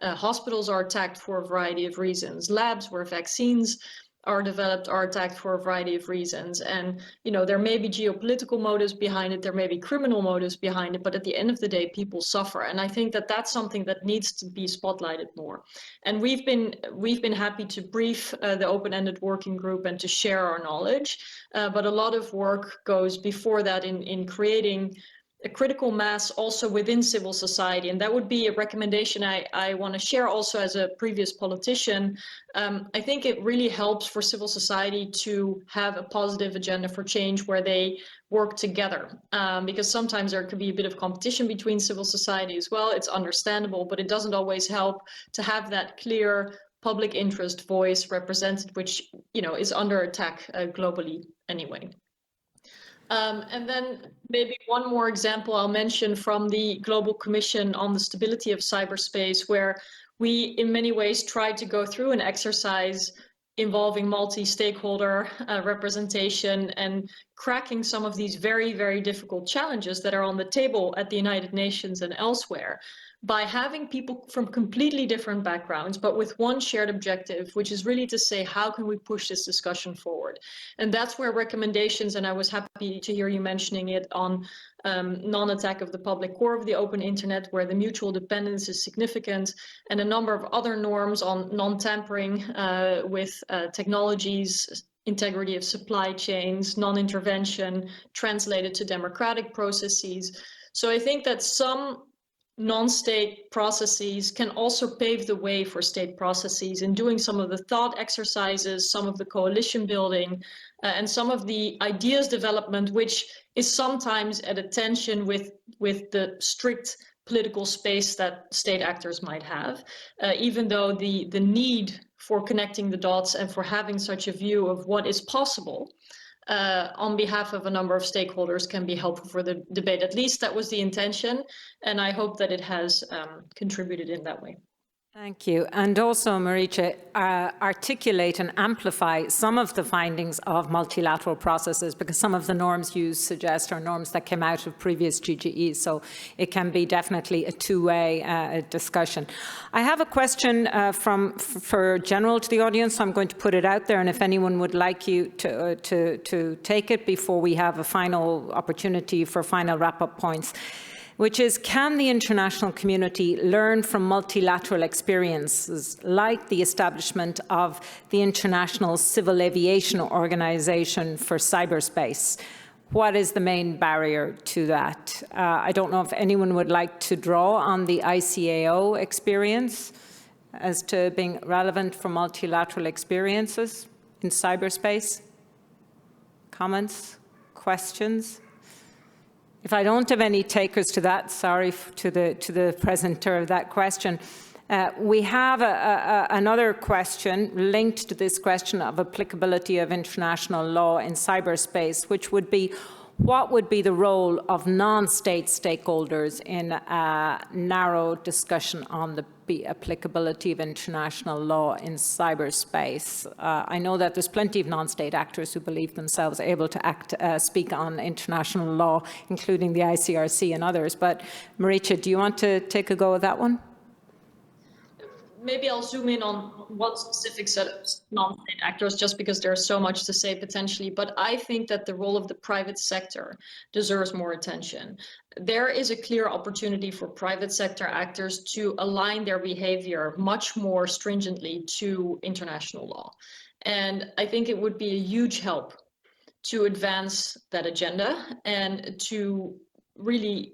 Speaker 4: hospitals are attacked for a variety of reasons, labs where vaccines are developed are attacked for a variety of reasons. And, there may be geopolitical motives behind it, there may be criminal motives behind it, but at the end of the day, people suffer. And I think that that's something that needs to be spotlighted more. And we've been happy to brief the open-ended working group and to share our knowledge. But a lot of work goes before that in creating a critical mass also within civil society. And that would be a recommendation I want to share also as a previous politician. I think it really helps for civil society to have a positive agenda for change where they work together, because sometimes there could be a bit of competition between civil society as well. It's understandable, but it doesn't always help to have that clear public interest voice represented, which is under attack globally anyway. And then maybe one more example I'll mention from the Global Commission on the Stability of Cyberspace, where we in many ways tried to go through an exercise involving multi-stakeholder representation and cracking some of these very, very difficult challenges that are on the table at the United Nations and elsewhere, by having people from completely different backgrounds, but with one shared objective, which is really to say, how can we push this discussion forward? And that's where recommendations, and I was happy to hear you mentioning it on non-attack of the public core of the open internet, where the mutual dependence is significant, and a number of other norms on non-tampering with technologies, integrity of supply chains, non-intervention, translated to democratic processes. So I think that some non-state processes can also pave the way for state processes in doing some of the thought exercises, some of the coalition building, and some of the ideas development, which is sometimes at a tension with the strict political space that state actors might have, even though the need for connecting the dots and for having such a view of what is possible on behalf of a number of stakeholders can be helpful for the debate. At least that was the intention, and I hope that it has contributed in that way.
Speaker 1: Thank you. And also, Maricha, articulate and amplify some of the findings of multilateral processes, because some of the norms you suggest are norms that came out of previous GGEs. So it can be definitely a two-way discussion. I have a question for general to the audience. So I'm going to put it out there, and if anyone would like you to take it before we have a final opportunity for final wrap-up points. which is, can the international community learn from multilateral experiences like the establishment of the International Civil Aviation Organization for cyberspace? What is the main barrier to that? I don't know if anyone would like to draw on the ICAO experience as to being relevant for multilateral experiences in cyberspace. Comments? Questions? If I don't have any takers to that, sorry to the presenter of that question. We have another question linked to this question of applicability of international law in cyberspace, which would be, what would be the role of non-state stakeholders in a narrow discussion on the applicability of international law in cyberspace? I know that there's plenty of non-state actors who believe themselves able to speak on international law, including the ICRC and others. But Maricha, do you want to take a go at that one?
Speaker 4: Maybe I'll zoom in on one specific set of non-state actors, just because there's so much to say potentially, but I think that the role of the private sector deserves more attention. There is a clear opportunity for private sector actors to align their behavior much more stringently to international law. And I think it would be a huge help to advance that agenda and to really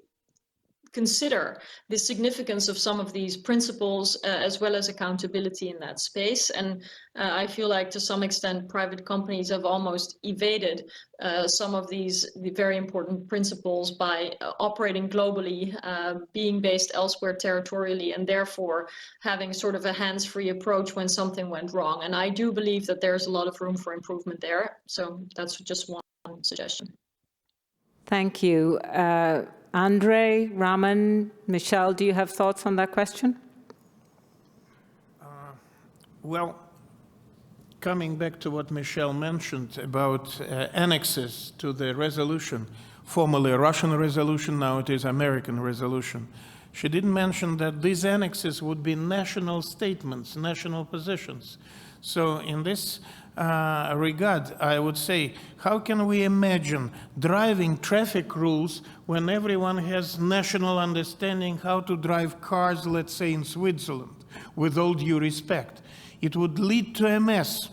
Speaker 4: consider the significance of some of these principles as well as accountability in that space. And I feel like to some extent private companies have almost evaded some of these very important principles by operating globally, being based elsewhere territorially, and therefore having sort of a hands-free approach when something went wrong. And I do believe that there's a lot of room for improvement there. So that's just one suggestion.
Speaker 1: Thank you. Andre, Raman, Michelle, do you have thoughts on that question?
Speaker 2: Well, coming back to what Michelle mentioned about annexes to the resolution, formerly a Russian resolution, now it is American resolution. She didn't mention that these annexes would be national statements, national positions. So in this regard, I would say, how can we imagine driving traffic rules when everyone has national understanding how to drive cars, let's say in Switzerland, with all due respect? It would lead to a mess.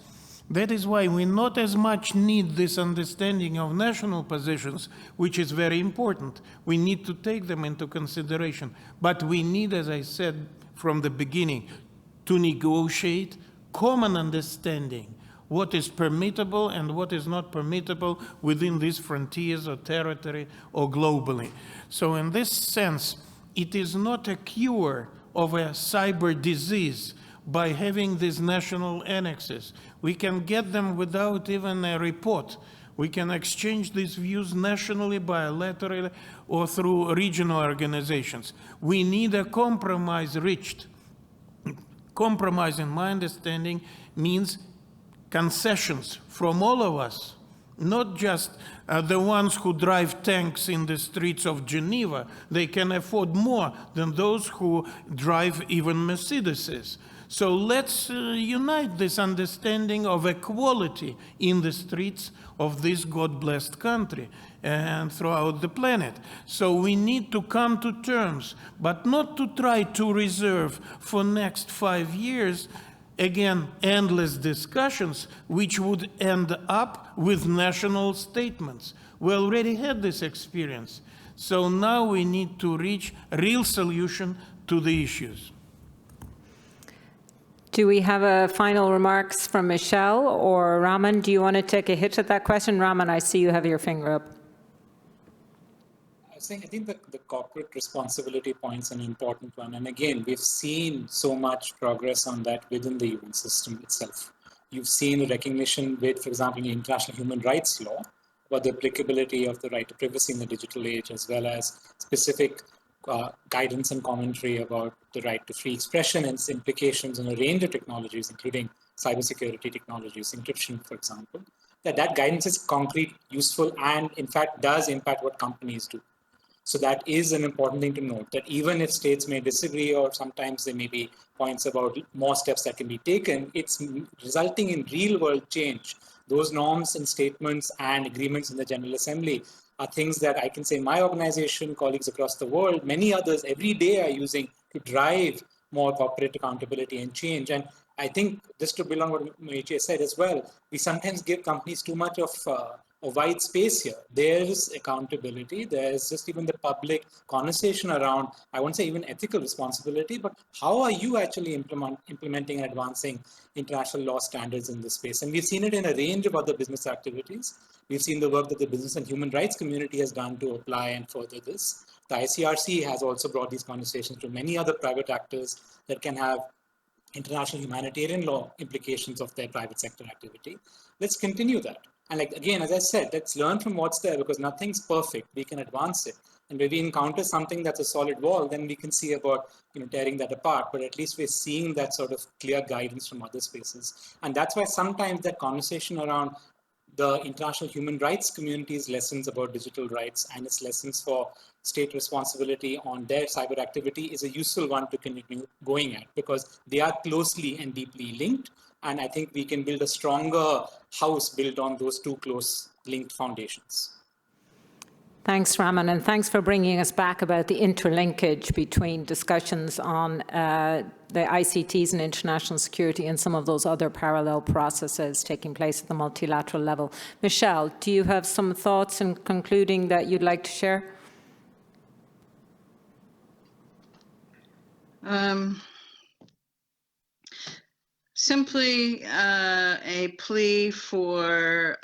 Speaker 2: That is why we not as much need this understanding of national positions, which is very important. We need to take them into consideration. But we need, as I said from the beginning, to negotiate common understanding, what is permissible and what is not permissible within these frontiers or territory or globally. So in this sense, it is not a cure of a cyber disease by having these national annexes. We can get them without even a report. We can exchange these views nationally, bilaterally, or through regional organizations. We need a compromise reached. Compromise, in my understanding, means concessions from all of us, not just the ones who drive tanks in the streets of Geneva. They can afford more than those who drive even Mercedeses. So let's unite this understanding of equality in the streets of this God-blessed country and throughout the planet. So we need to come to terms, but not to try to reserve for next 5 years, again, endless discussions, which would end up with national statements. We already had this experience. So now we need to reach a real solution to the issues.
Speaker 1: Do we have a final remarks from Michelle or Raman? Do you want to take a hit at that question? Raman, I see you have your finger up.
Speaker 5: I think the corporate responsibility point is an important one. And again, we've seen so much progress on that within the UN system itself. You've seen the recognition with, for example, in the international human rights law, about the applicability of the right to privacy in the digital age, as well as specific guidance and commentary about the right to free expression and its implications on a range of technologies, including cybersecurity technologies, encryption, for example. That guidance is concrete, useful, and in fact does impact what companies do. So that is an important thing to note, that even if states may disagree or sometimes there may be points about more steps that can be taken, it's resulting in real world change those norms and statements and agreements in the General Assembly are things that I can say my organization, colleagues across the world, many others every day are using to drive more corporate accountability and change. And I think, just to build on what Marietje said as well, we sometimes give companies too much of a wide space here. There's accountability. There's just even the public conversation around, I won't say even ethical responsibility, but how are you actually implementing and advancing international law standards in this space? And we've seen it in a range of other business activities. We've seen the work that the business and human rights community has done to apply and further this. The ICRC has also brought these conversations to many other private actors that can have international humanitarian law implications of their private sector activity. Let's continue that. And like, again, as I said, let's learn from what's there, because nothing's perfect. We can advance it. And when we encounter something that's a solid wall, then we can see about tearing that apart. But at least we're seeing that sort of clear guidance from other spaces. And that's why sometimes that conversation around the international human rights community's lessons about digital rights and its lessons for state responsibility on their cyber activity is a useful one to continue going at, because they are closely and deeply linked. And I think we can build a stronger house built on those two close linked foundations.
Speaker 1: Thanks, Raman, and thanks for bringing us back about the interlinkage between discussions on the ICTs and international security and some of those other parallel processes taking place at the multilateral level. Michelle, do you have some thoughts in concluding that you'd like to share?
Speaker 3: Simply a plea for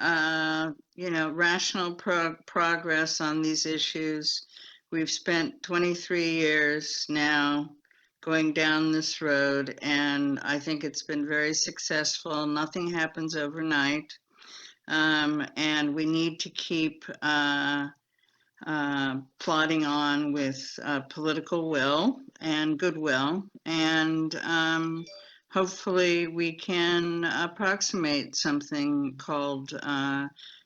Speaker 3: rational progress on these issues. We've spent 23 years now going down this road, and I think it's been very successful. Nothing happens overnight, and we need to keep plodding on with political will and goodwill, and hopefully we can approximate something called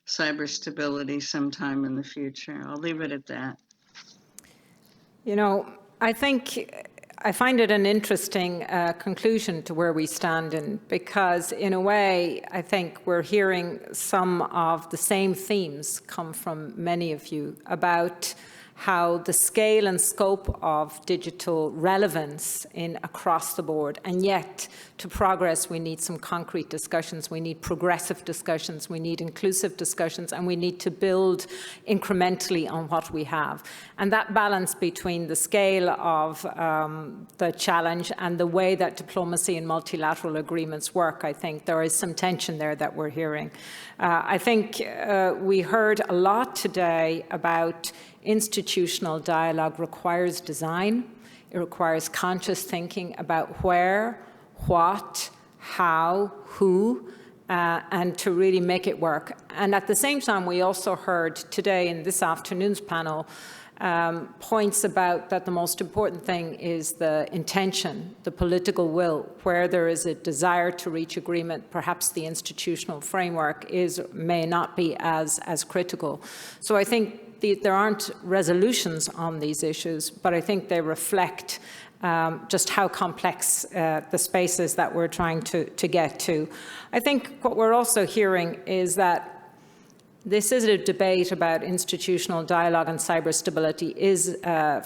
Speaker 3: cyber stability sometime in the future. I'll leave it at that.
Speaker 1: I find it an interesting conclusion to where we stand in, because in a way, I think we're hearing some of the same themes come from many of you about how the scale and scope of digital relevance across the board, and yet to progress we need some concrete discussions, we need progressive discussions, we need inclusive discussions, and we need to build incrementally on what we have. And that balance between the scale of the challenge and the way that diplomacy and multilateral agreements work, I think there is some tension there that we're hearing. I think we heard a lot today about institutional dialogue requires design. It requires conscious thinking about where, what, how, who, and to really make it work. And at the same time, we also heard today in this afternoon's panel points about that the most important thing is the intention, the political will. Where there is a desire to reach agreement, perhaps the institutional framework may not be as critical. So I think there aren't resolutions on these issues, but I think they reflect just how complex the space is that we're trying to get to. I think what we're also hearing is that this is a debate about institutional dialogue and cyber stability is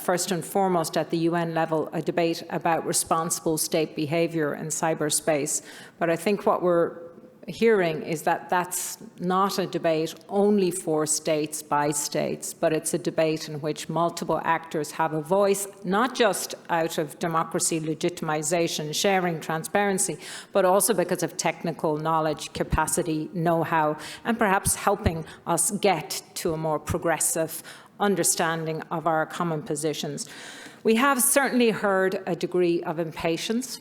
Speaker 1: first and foremost at the UN level a debate about responsible state behavior in cyberspace. But I think what we're hearing is that that's not a debate only for states by states, but it's a debate in which multiple actors have a voice, not just out of democracy, legitimization, sharing, transparency, but also because of technical knowledge, capacity, know-how, and perhaps helping us get to a more progressive understanding of our common positions. We have certainly heard a degree of impatience.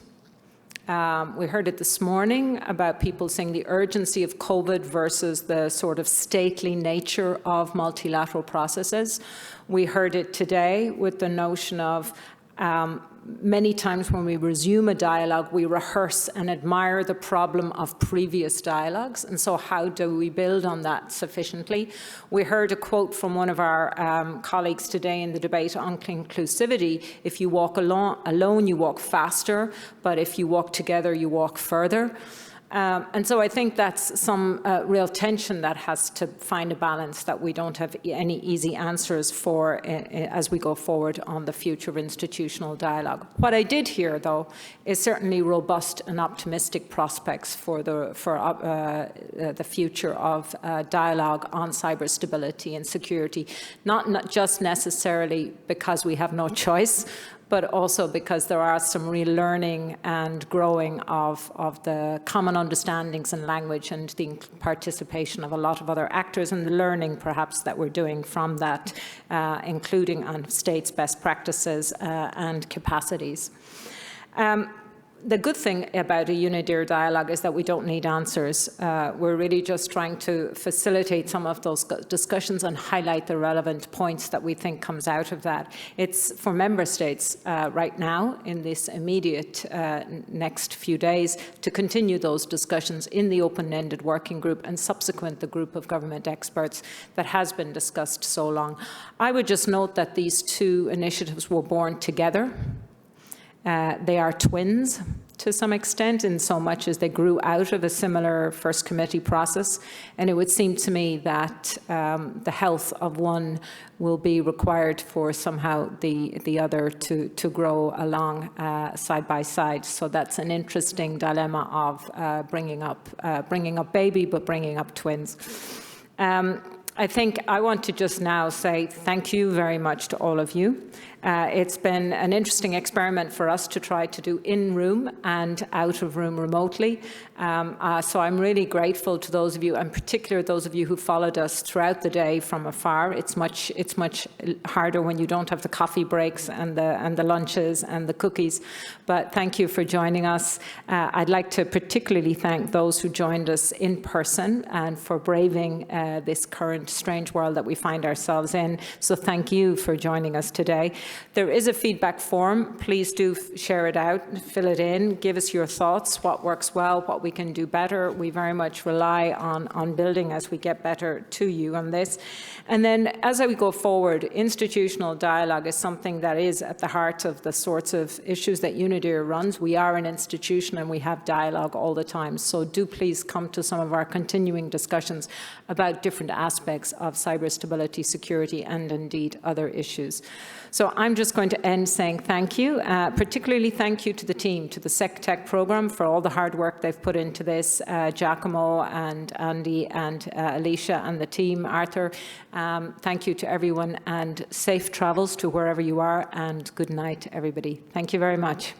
Speaker 1: We heard it this morning about people saying the urgency of COVID versus the sort of stately nature of multilateral processes. We heard it today with the notion of many times when we resume a dialogue, we rehearse and admire the problem of previous dialogues. And so how do we build on that sufficiently? We heard a quote from one of our colleagues today in the debate on inclusivity. If you walk alone, you walk faster, but if you walk together, you walk further. And so I think that's some real tension that has to find a balance, that we don't have any easy answers for as we go forward on the future of institutional dialogue. What I did hear, though, is certainly robust and optimistic prospects for the future of dialogue on cyber stability and security, not just necessarily because we have no choice, but also because there are some real learning and growing of the common understandings and language, and the participation of a lot of other actors, and the learning perhaps that we're doing from that, including on states' best practices and capacities. The good thing about a UNIDIR dialogue is that we don't need answers. We're really just trying to facilitate some of those discussions and highlight the relevant points that we think comes out of that. It's for member states right now, in this immediate next few days, to continue those discussions in the open-ended working group and subsequent the group of government experts that has been discussed so long. I would just note that these two initiatives were born together. They are twins to some extent, in so much as they grew out of a similar first committee process. And it would seem to me that the health of one will be required for somehow the other to grow along side by side. So that's an interesting dilemma of bringing up baby, but bringing up twins. I think I want to just now say thank you very much to all of you. It's been an interesting experiment for us to try to do in-room and out-of-room remotely. So I'm really grateful to those of you, and particularly those of you who followed us throughout the day from afar. It's much harder when you don't have the coffee breaks and the lunches and the cookies. But thank you for joining us. I'd like to particularly thank those who joined us in person and for braving this current strange world that we find ourselves in. So thank you for joining us today. There is a feedback form. Please do share it out, fill it in, give us your thoughts, what works well, what we can do better. We very much rely on building as we get better to you on this. And then as we go forward, institutional dialogue is something that is at the heart of the sorts of issues that UNIDIR runs. We are an institution and we have dialogue all the time. So do please come to some of our continuing discussions about different aspects of cyber stability, security, and indeed other issues. So I'm just going to end saying thank you, particularly thank you to the team, to the SecTech program for all the hard work they've put into this, Giacomo and Andy and Alicia and the team, Arthur. Thank you to everyone, and safe travels to wherever you are, and good night, everybody. Thank you very much.